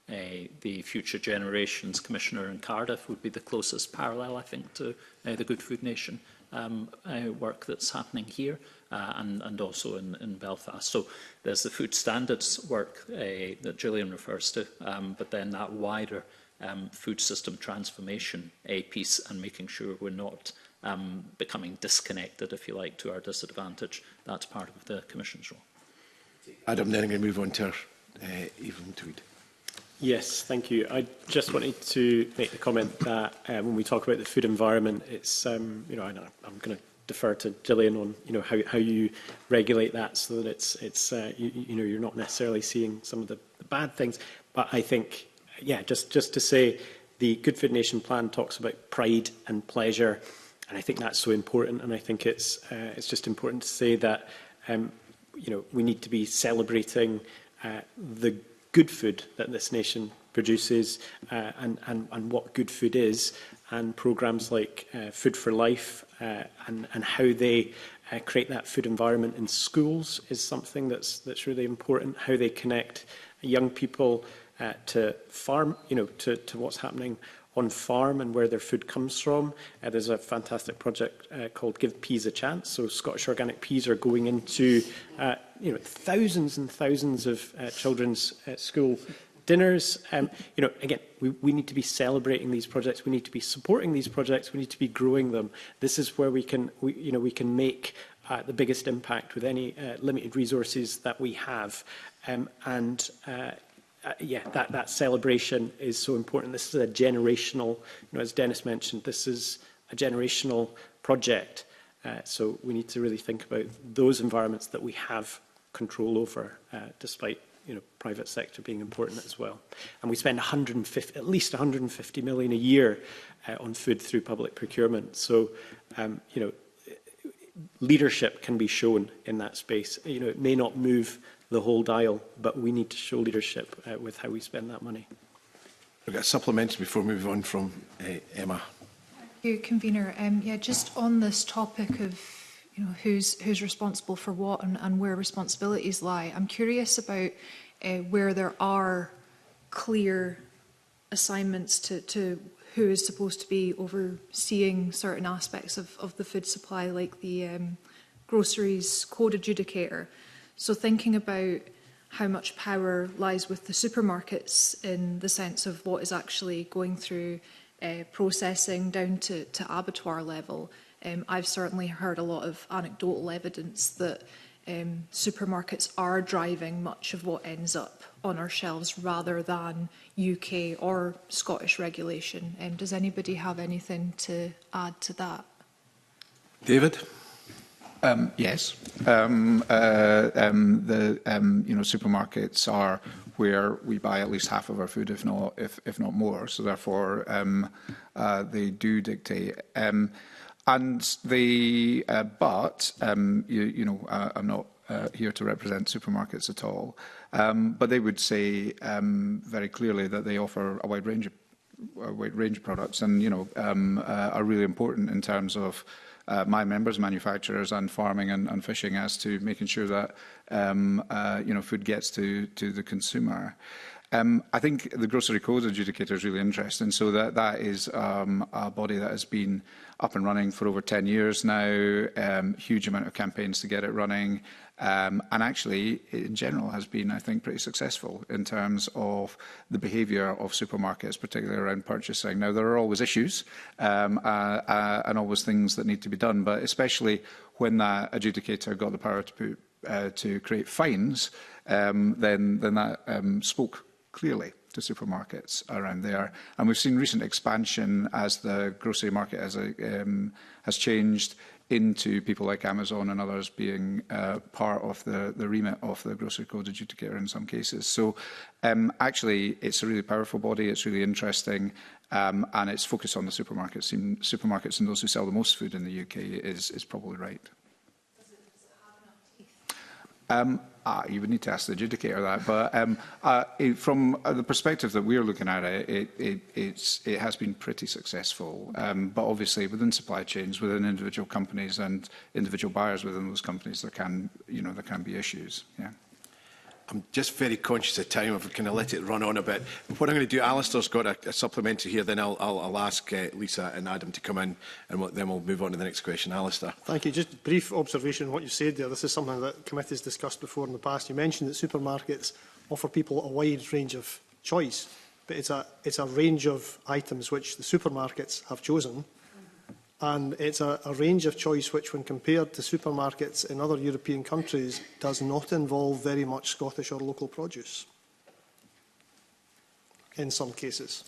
E: The Future Generations Commissioner in Cardiff would be the closest parallel, I think, to the Good Food Nation work that's happening here and also in Belfast. So there's the food standards work that Gillian refers to, but then that wider food system transformation piece, and making sure we're not becoming disconnected, if you like, to our disadvantage. That's part of the Commission's role.
A: Adam, then I'm going to move on to Evelyn Tweed.
H: Yes, thank you. I just wanted to make the comment that when we talk about the food environment, it's I'm going to defer to Gillian on how you regulate that so that you're not necessarily seeing some of the bad things. But I think, yeah, just to say, the Good Food Nation plan talks about pride and pleasure, and I think that's so important. And I think it's just important to say that we need to be celebrating the good food that this nation produces and what good food is, and programmes like Food for Life and how they create that food environment in schools is something that's really important. How they connect young people to farm, to what's happening on farm and where their food comes from. There's a fantastic project called Give Peas a Chance. So Scottish Organic Peas are going into thousands and thousands of children's school dinners. Again, we need to be celebrating these projects. We need to be supporting these projects. We need to be growing them. This is where we can make the biggest impact with any limited resources that we have. That celebration is so important. This is a generational, as Dennis mentioned, this is a generational project. So we need to really think about those environments that we have control over, despite private sector being important as well. And we spend at least 150 million a year on food through public procurement. So, leadership can be shown in that space. It may not move the whole dial, but we need to show leadership with how we spend that money.
A: We've got a supplementary before we move on from Emma.
G: Thank you, Convener. Just on this topic of who's responsible for what and where responsibilities lie, I'm curious about where there are clear assignments to who is supposed to be overseeing certain aspects of the food supply, like the groceries code adjudicator. So thinking about how much power lies with the supermarkets in the sense of what is actually going through processing down to abattoir level. I've certainly heard a lot of anecdotal evidence that supermarkets are driving much of what ends up on our shelves rather than UK or Scottish regulation. Does anybody have anything to add to that?
A: David?
I: Yes. Supermarkets are where we buy at least half of our food, if not more. So therefore, they do dictate. I'm not here to represent supermarkets at all. But they would say very clearly that they offer a wide range of products, and are really important in terms of my members, manufacturers, and farming and fishing, as to making sure that food gets to the consumer. I think the grocery code adjudicator is really interesting. So that is a body that has been up and running for over 10 years now. Huge amount of campaigns to get it running. And actually, in general, has been, I think, pretty successful in terms of the behaviour of supermarkets, particularly around purchasing. Now, there are always issues and always things that need to be done, but especially when that adjudicator got the power to create fines, then that spoke clearly to supermarkets around there. And we've seen recent expansion as the grocery market has changed into people like Amazon and others being part of the remit of the grocery code adjudicator in some cases. So actually, it's a really powerful body. It's really interesting. And its focus on the supermarkets and those who sell the most food in the UK is probably right.
G: Does it have enough teeth?
I: You would need to ask the adjudicator that, but from the perspective that we're looking at it has been pretty successful. But obviously, within supply chains, within individual companies and individual buyers within those companies, there can be issues. Yeah.
A: I'm just very conscious of time. I've kind of let it run on a bit. But what I'm going to do, Alistair's got a supplementary here. Then I'll ask Lisa and Adam to come in, and then we'll move on to the next question. Alistair.
K: Thank you. Just a brief observation on what you said there. This is something that committees discussed before in the past. You mentioned that supermarkets offer people a wide range of choice, but it's a range of items which the supermarkets have chosen. And it's a range of choice which, when compared to supermarkets in other European countries, does not involve very much Scottish or local produce, in some cases.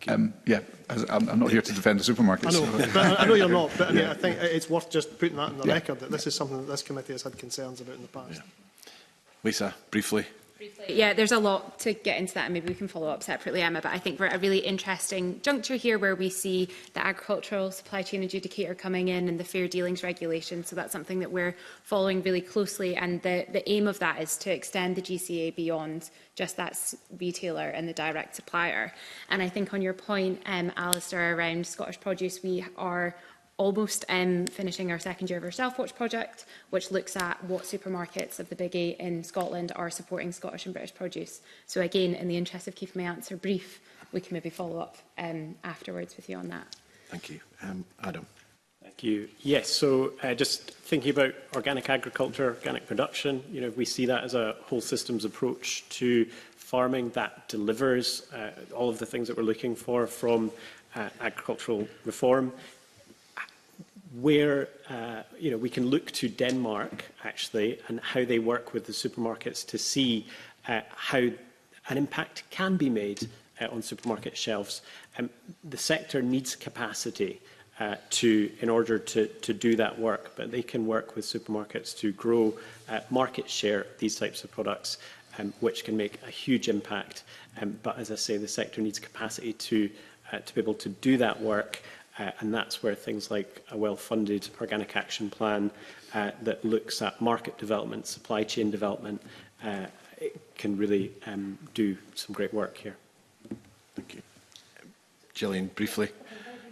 I: I'm not here to defend the supermarkets.
K: I know, but I know you're not, but I think it's worth just putting that in the record, that this is something that this committee has had concerns about in the past.
A: Yeah. Lisa, briefly.
C: Yeah, there's a lot to get into that, and maybe we can follow up separately, Emma, but I think we're at a really interesting juncture here where we see the agricultural supply chain adjudicator coming in and the fair dealings regulation, so that's something that we're following really closely, and the aim of that is to extend the GCA beyond just that retailer and the direct supplier. And I think on your point, Alistair, around Scottish produce, we are almost finishing our second year of our Self-Watch project, which looks at what supermarkets of the Big 8 in Scotland are supporting Scottish and British produce. So again, in the interest of keeping my answer brief, we can maybe follow up afterwards with you on that.
A: Thank you. Adam.
H: Thank you. Yes, so just thinking about organic agriculture, organic production, you know, we see that as a whole systems approach to farming that delivers all of the things that we're looking for from agricultural reform. Where you know, we can look to Denmark actually and how they work with the supermarkets to see how an impact can be made on supermarket shelves. The sector needs capacity in order to do that work, but they can work with supermarkets to grow market share of these types of products, which can make a huge impact. But as I say, the sector needs capacity to be able to do that work. And that's where things like a well-funded organic action plan that looks at market development, supply chain development, can really do some great work here.
A: Thank you. Gillian, briefly.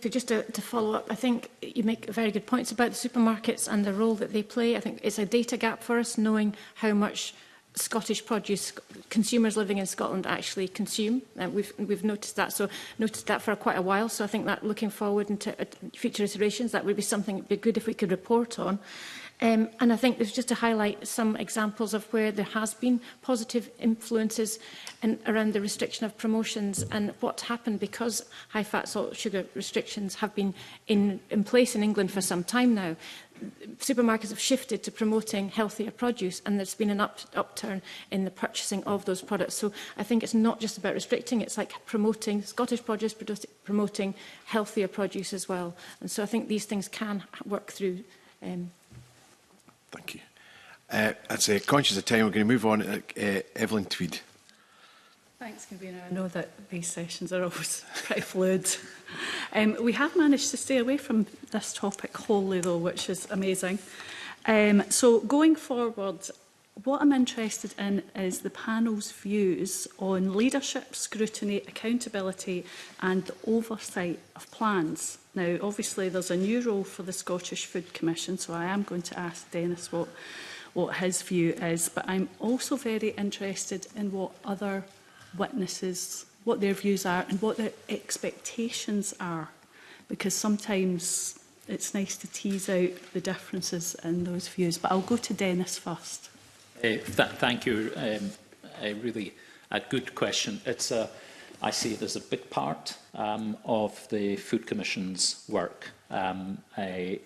J: So just to follow up, I think you make very good points about the supermarkets and the role that they play. I think it's a data gap for us, knowing how much Scottish produce consumers living in Scotland actually consume. We've noticed that, for quite a while. So I think that looking forward into future iterations, that would be something that would be good if we could report on. And I think there's just to highlight some examples of where there has been positive influences around the restriction of promotions and what's happened because high-fat salt sugar restrictions have been in place in England for some time now. Supermarkets have shifted to promoting healthier produce, and there's been an upturn in the purchasing of those products. So I think it's not just about restricting, it's like promoting Scottish produce, promoting healthier produce as well. And so I think these things can work through.
A: Thank you. As conscious of time, we're going to move on. Evelyn Tweed.
M: Thanks, Convener. I know that these sessions are always pretty fluid. We have managed to stay away from this topic wholly, though, which is amazing. So going forward, what I'm interested in is the panel's views on leadership, scrutiny, accountability and the oversight of plans. Now, obviously, there's a new role for the Scottish Food Commission, so I am going to ask Dennis what his view is, but I'm also very interested in what other witnesses, what their views are and what their expectations are, because sometimes it's nice to tease out the differences in those views. But I'll go to Dennis first.
E: Thank you. Really a good question. I see it as a big part of the Food Commission's work, and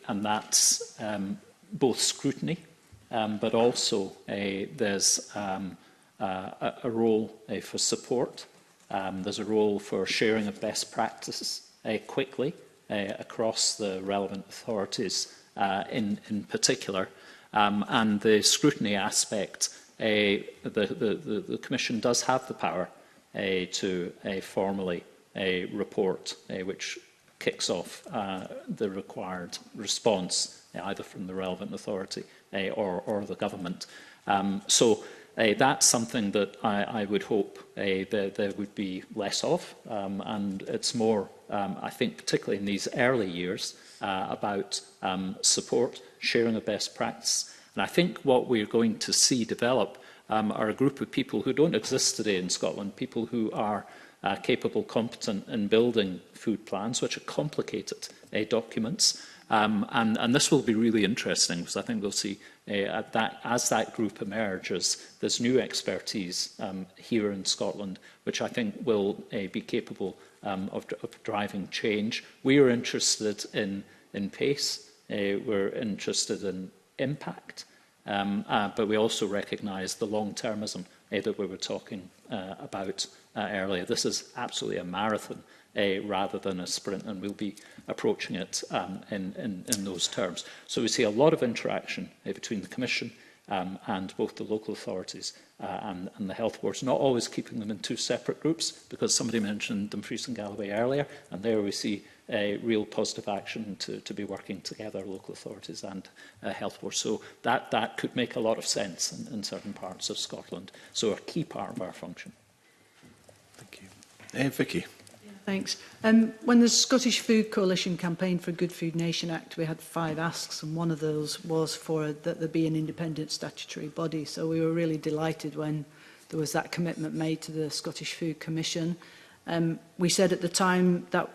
E: that's both scrutiny, but also there's a role for support. There's a role for sharing of best practices quickly across the relevant authorities in particular. And the scrutiny aspect, the Commission does have the power to formally report, which kicks off the required response, either from the relevant authority or the government. So that's something that I would hope there would be less of, and it's more, I think, particularly in these early years, about support, sharing of best practice. And I think what we're going to see develop are a group of people who don't exist today in Scotland, people who are capable, competent in building food plans, which are complicated documents. And this will be really interesting, because I think we'll see as that group emerges, there's new expertise here in Scotland, which I think will be capable of driving change. We are interested in pace, we're interested in impact, but we also recognise the long-termism that we were talking about earlier. This is absolutely a marathon rather than a sprint, and we'll be approaching it in those terms. So we see a lot of interaction between the Commission and both the local authorities and the health boards, not always keeping them in two separate groups, because somebody mentioned Dumfries and Galloway earlier, and there we see a real positive action to be working together, local authorities and health boards. So that could make a lot of sense in certain parts of Scotland. So a key part of our function.
A: Thank you. Vicky.
D: Thanks. When the Scottish Food Coalition campaigned for Good Food Nation Act, we had 5 asks, and one of those was for that there be an independent statutory body. So we were really delighted when there was that commitment made to the Scottish Food Commission. We said at the time that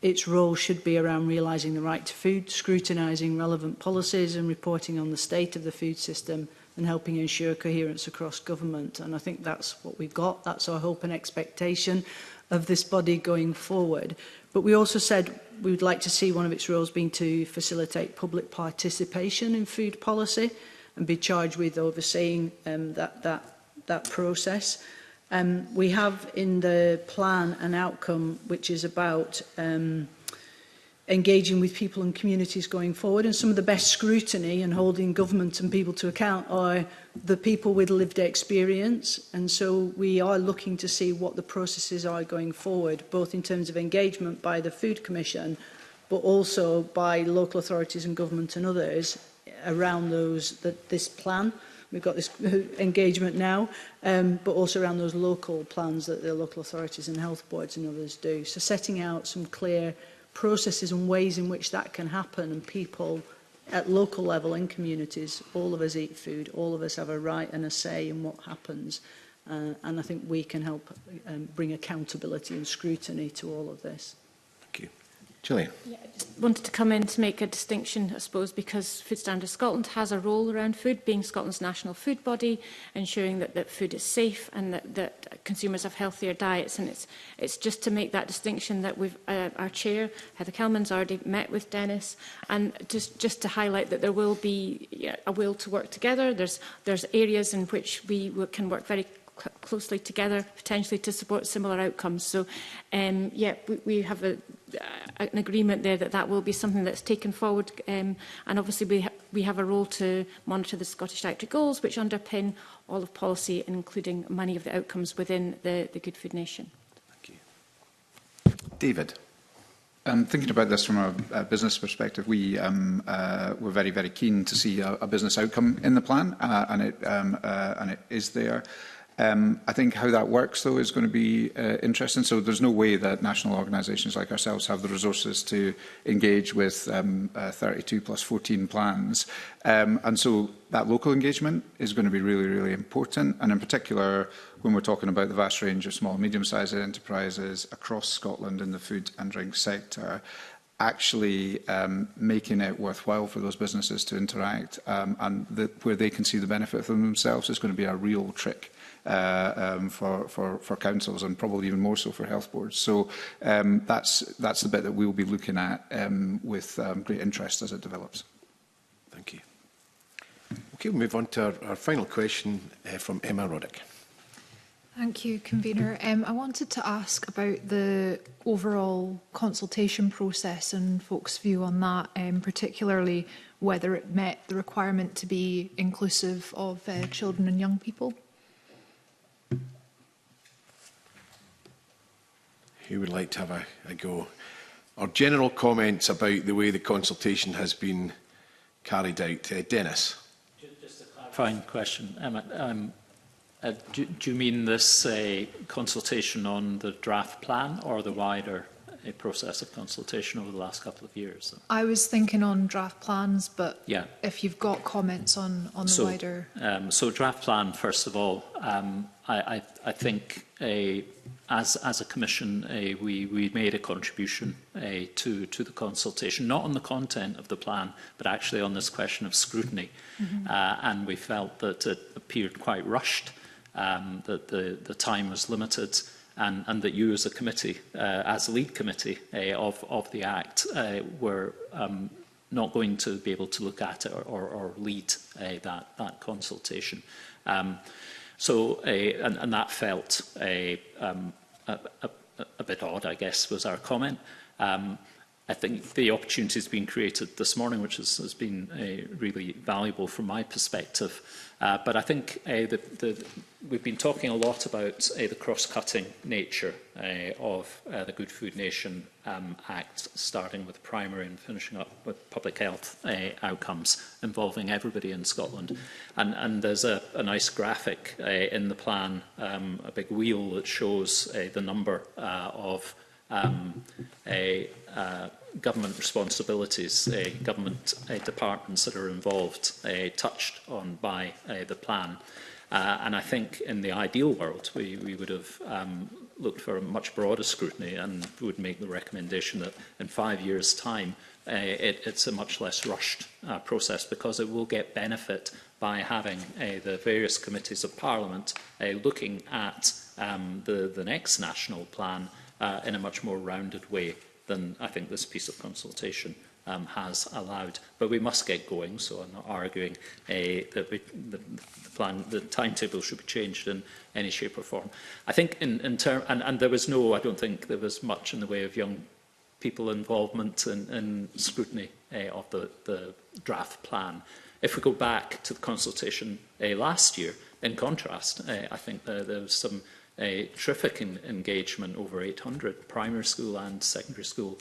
D: its role should be around realising the right to food, scrutinising relevant policies and reporting on the state of the food system and helping ensure coherence across government. And I think that's what we've got. That's our hope and expectation of this body going forward. But we also said we would like to see one of its roles being to facilitate public participation in food policy and be charged with overseeing that process. We have in the plan an outcome which is about engaging with people and communities going forward, and some of the best scrutiny and holding government and people to account are the people with lived experience. And so we are looking to see what the processes are going forward, both in terms of engagement by the Food Commission, but also by local authorities and government and others around this plan. We've got this engagement now, but also around those local plans that the local authorities and health boards and others do. So setting out some clear processes and ways in which that can happen, and people at local level in communities, all of us eat food, all of us have a right and a say in what happens, and I think we can help bring accountability and scrutiny to all of this.
A: Thank you. Gillian.
J: Yeah, I just wanted to come in to make a distinction, I suppose, because Food Standards Scotland has a role around food, being Scotland's national food body, ensuring that food is safe and that consumers have healthier diets. And it's just to make that distinction that we've our chair, Heather Kelman's already met with Dennis, and just to highlight that there will be a will to work together. There's areas in which we can work very closely together, potentially to support similar outcomes. So, we have an agreement there that will be something that's taken forward, and obviously we have a role to monitor the Scottish Dietary Goals, which underpin all of policy, including many of the outcomes within the Good Food Nation.
A: Thank you. David.
I: Thinking about this from a business perspective, we're very, very keen to see a business outcome in the plan, and it is there. I think how that works, though, is going to be interesting. So there's no way that national organisations like ourselves have the resources to engage with 32 plus 14 plans. And so that local engagement is going to be really, really important. And in particular, when we're talking about the vast range of small and medium-sized enterprises across Scotland in the food and drink sector, actually making it worthwhile for those businesses to interact and where they can see the benefit for themselves is going to be a real trick for councils, and probably even more so for health boards. So that's the bit that we will be looking at with great interest as it develops.
A: Thank you. Okay, we'll move on to our final question from Emma Roddick.
G: Thank you, Convener. I wanted to ask about the overall consultation process and folks' view on that, particularly whether it met the requirement to be inclusive of children and young people.
A: Who would like to have a go? Or general comments about the way the consultation has been carried out? Dennis.
E: Just a clarifying question, Emma. Do you mean this consultation on the draft plan or the wider process of consultation over the last couple of years?
G: I was thinking on draft plans, but
E: yeah,
G: if you've got comments on the wider...
E: So draft plan, first of all, I think as a commission, we made a contribution to the consultation, not on the content of the plan, but actually on this question of scrutiny. And we felt that it appeared quite rushed, that the time was limited, and that you as a committee, as lead committee of the Act, were not going to be able to look at it or lead that consultation. So that felt a bit odd, I guess, was our comment. I think the opportunity has been created this morning, which has been really valuable from my perspective. But I think we've been talking a lot about the cross-cutting nature of the Good Food Nation Act, starting with primary and finishing up with public health outcomes involving everybody in Scotland. And there's a nice graphic in the plan, a big wheel that shows the number of government responsibilities, government departments that are involved, touched on by the plan. And I think in the ideal world, we would have looked for a much broader scrutiny and would make the recommendation that in 5 years' time, it's a much less rushed process, because it will get benefit by having the various committees of Parliament looking at the next national plan in a much more rounded way than I think this piece of consultation has allowed. But we must get going, so I'm not arguing that the timetable should be changed in any shape or form. I think and there was I don't think there was much in the way of young people involvement in scrutiny of the draft plan. If we go back to the consultation last year, in contrast, I think there was some terrific engagement, over 800 primary school and secondary school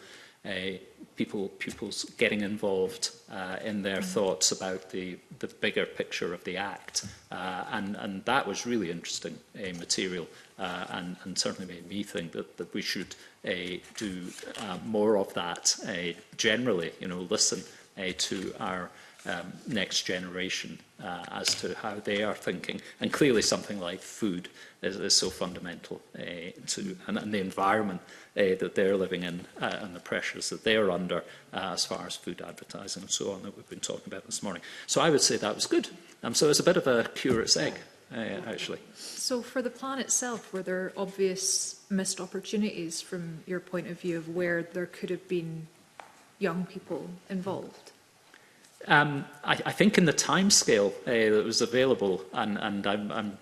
E: pupils getting involved in their thoughts about the bigger picture of the Act. And that was really interesting material, and certainly made me think that we should do more of that generally, listen to our next generation as to how they are thinking. And clearly something like food is so fundamental to and the environment that they're living in, and the pressures that they're under as far as food advertising and so on that we've been talking about this morning. So I would say that was good. So it's a bit of a curate's egg, actually.
G: So for the plan itself, were there obvious missed opportunities from your point of view of where there could have been young people involved?
E: I think in the timescale that was available, and I'm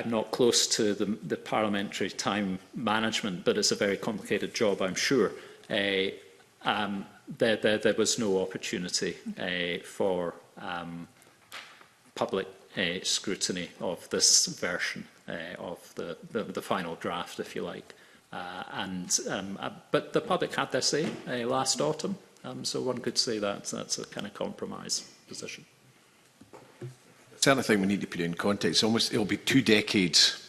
E: not close to the parliamentary time management, but it's a very complicated job, I'm sure. There was no opportunity for public scrutiny of this version of the final draft, if you like. But the public had their say last autumn. So one could say that that's a kind of compromise position.
A: I certainly think we need to put it in context. It'll be 2 decades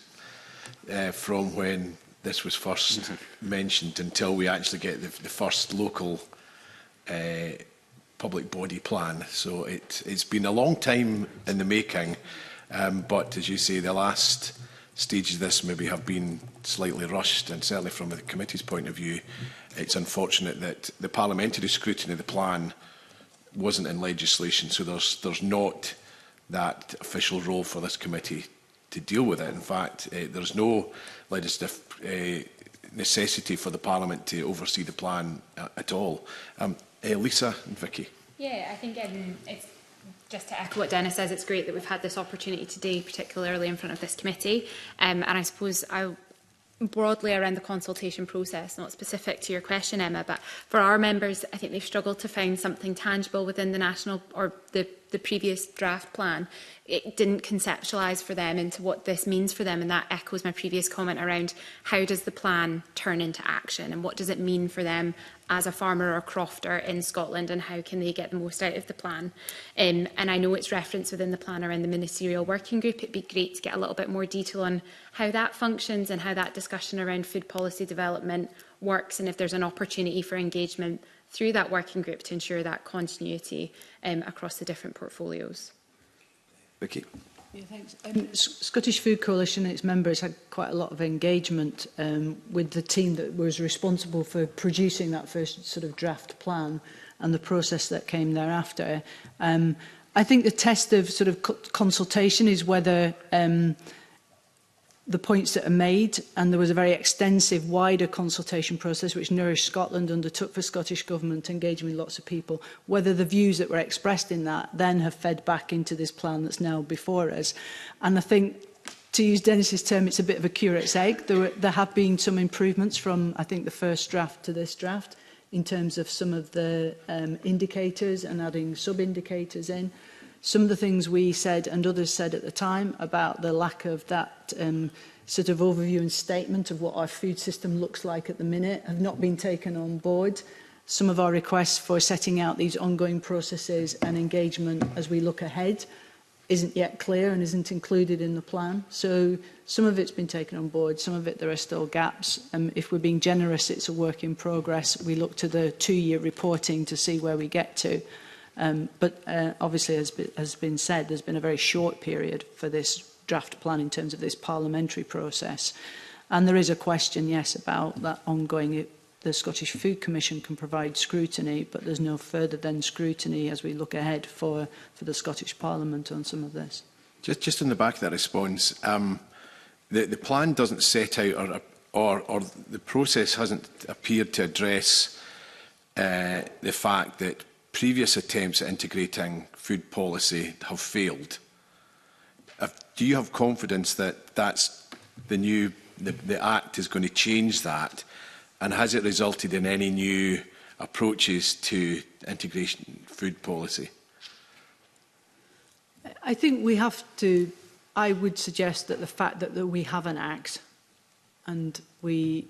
A: from when this was first mentioned until we actually get the first local public body plan. So it's been a long time in the making, but as you say, the last stages of this maybe have been slightly rushed, and certainly from the committee's point of view, it's unfortunate that the parliamentary scrutiny of the plan wasn't in legislation, so there's not that official role for this committee to deal with it. In fact, there's no legislative necessity for the Parliament to oversee the plan at all. Lisa and Vicky.
C: Yeah, I think it's just to echo what Dennis says, it's great that we've had this opportunity today, particularly in front of this committee. And I suppose broadly around the consultation process, not specific to your question, Emma, but for our members, I think they've struggled to find something tangible within the national or the previous draft plan. It didn't conceptualise for them into what this means for them, and that echoes my previous comment around how does the plan turn into action and what does it mean for them as a farmer or crofter in Scotland, and how can they get the most out of the plan. And I know it's referenced within the plan around the ministerial working group. It'd be great to get a little bit more detail on how that functions and how that discussion around food policy development works, and if there's an opportunity for engagement through that working group to ensure that continuity across the different portfolios.
A: Vicky.
D: Yeah, thanks. Scottish Food Coalition and its members had quite a lot of engagement with the team that was responsible for producing that first sort of draft plan and the process that came thereafter. I think the test of sort of consultation is whether the points that are made, and there was a very extensive, wider consultation process which Nourish Scotland undertook for Scottish Government, engaging with lots of people, whether the views that were expressed in that then have fed back into this plan that's now before us. And I think, to use Dennis's term, it's a bit of a curate's egg. There have been some improvements from, I think, the first draft to this draft in terms of some of the indicators and adding sub-indicators in. Some of the things we said and others said at the time about the lack of that sort of overview and statement of what our food system looks like at the minute have not been taken on board. Some of our requests for setting out these ongoing processes and engagement as we look ahead isn't yet clear and isn't included in the plan. So some of it's been taken on board, some of it there are still gaps. If we're being generous, it's a work in progress. We look to the 2-year reporting to see where we get to. But obviously, as has been said, there's been a very short period for this draft plan in terms of this parliamentary process. And there is a question, yes, about that ongoing. The Scottish Food Commission can provide scrutiny, but there's no further than scrutiny as we look ahead for the Scottish Parliament on some of this.
A: Just in the back of that response, the plan doesn't set out, or the process hasn't appeared to address the fact that previous attempts at integrating food policy have failed. Do you have confidence that that's the Act is going to change that? And has it resulted in any new approaches to integration food policy?
D: I think we have to, I would suggest that the fact that we have an Act and we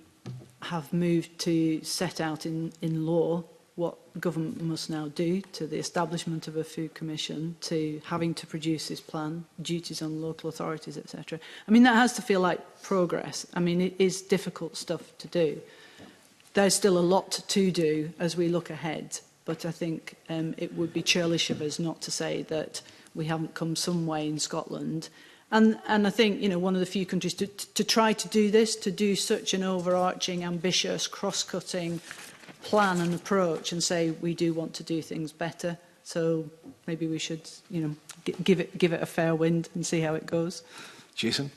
D: have moved to set out in law what government must now do, to the establishment of a food commission, to having to produce this plan, duties on local authorities, etc. I mean, that has to feel like progress. I mean, it is difficult stuff to do. There's still a lot to do as we look ahead, but I think it would be churlish of us not to say that we haven't come some way in Scotland. And I think, you know, one of the few countries to try to do this, to do such an overarching, ambitious, cross-cutting plan and approach and say we do want to do things better. So maybe we should, you know, give it a fair wind and see how it goes.
A: Jason?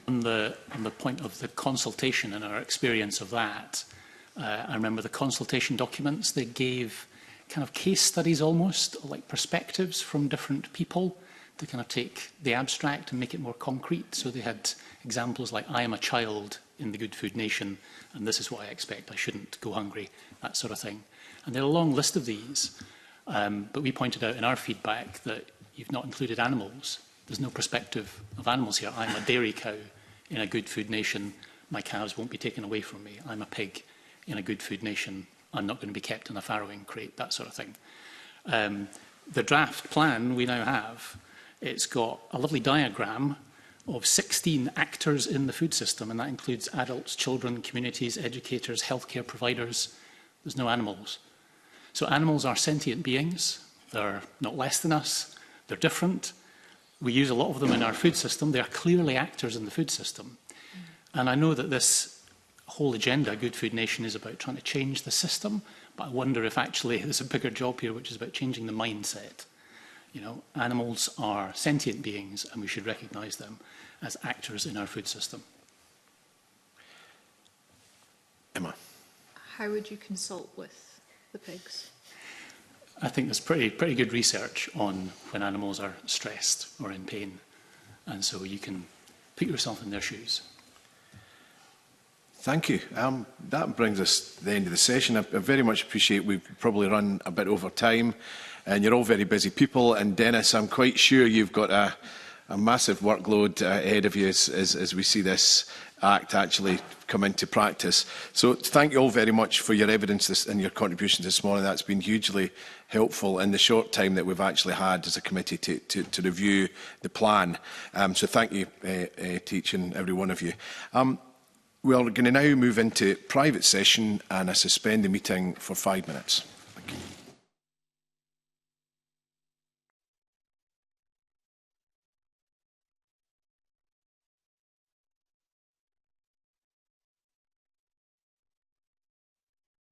F: On the point of the consultation and our experience of that, I remember the consultation documents, they gave kind of case studies almost, like perspectives from different people to kind of take the abstract and make it more concrete. So they had examples like, I am a child in the Good Food Nation, and this is what I expect, I shouldn't go hungry, that sort of thing. And there are a long list of these, but we pointed out in our feedback that you've not included animals. There's no perspective of animals here. I'm a dairy cow in a Good Food Nation, my cows won't be taken away from me. I'm a pig in a Good Food Nation, I'm not going to be kept in a farrowing crate, that sort of thing. The draft plan we now have, it's got a lovely diagram of 16 actors in the food system, and that includes adults, children, communities, educators, healthcare providers. There's no animals. So animals are sentient beings. They're not less than us. They're different. We use a lot of them in our food system. They are clearly actors in the food system. And I know that this whole agenda, Good Food Nation, is about trying to change the system, but I wonder if actually there's a bigger job here, which is about changing the mindset. You know, animals are sentient beings, and we should recognise them as actors in our food system.
A: Emma.
G: How would you consult with the pigs?
F: I think there's pretty good research on when animals are stressed or in pain, and so you can put yourself in their shoes.
A: Thank you. That brings us to the end of the session. I very much appreciate we've probably run a bit over time, and you're all very busy people. And Dennis, I'm quite sure you've got a massive workload ahead of you as we see this Act actually come into practice. So thank you all very much for your evidence and your contributions this morning. That's been hugely helpful in the short time that we've actually had as a committee to review the plan. So thank you to each and every one of you. We are going to now move into private session, and I suspend the meeting for 5 minutes. Thank you.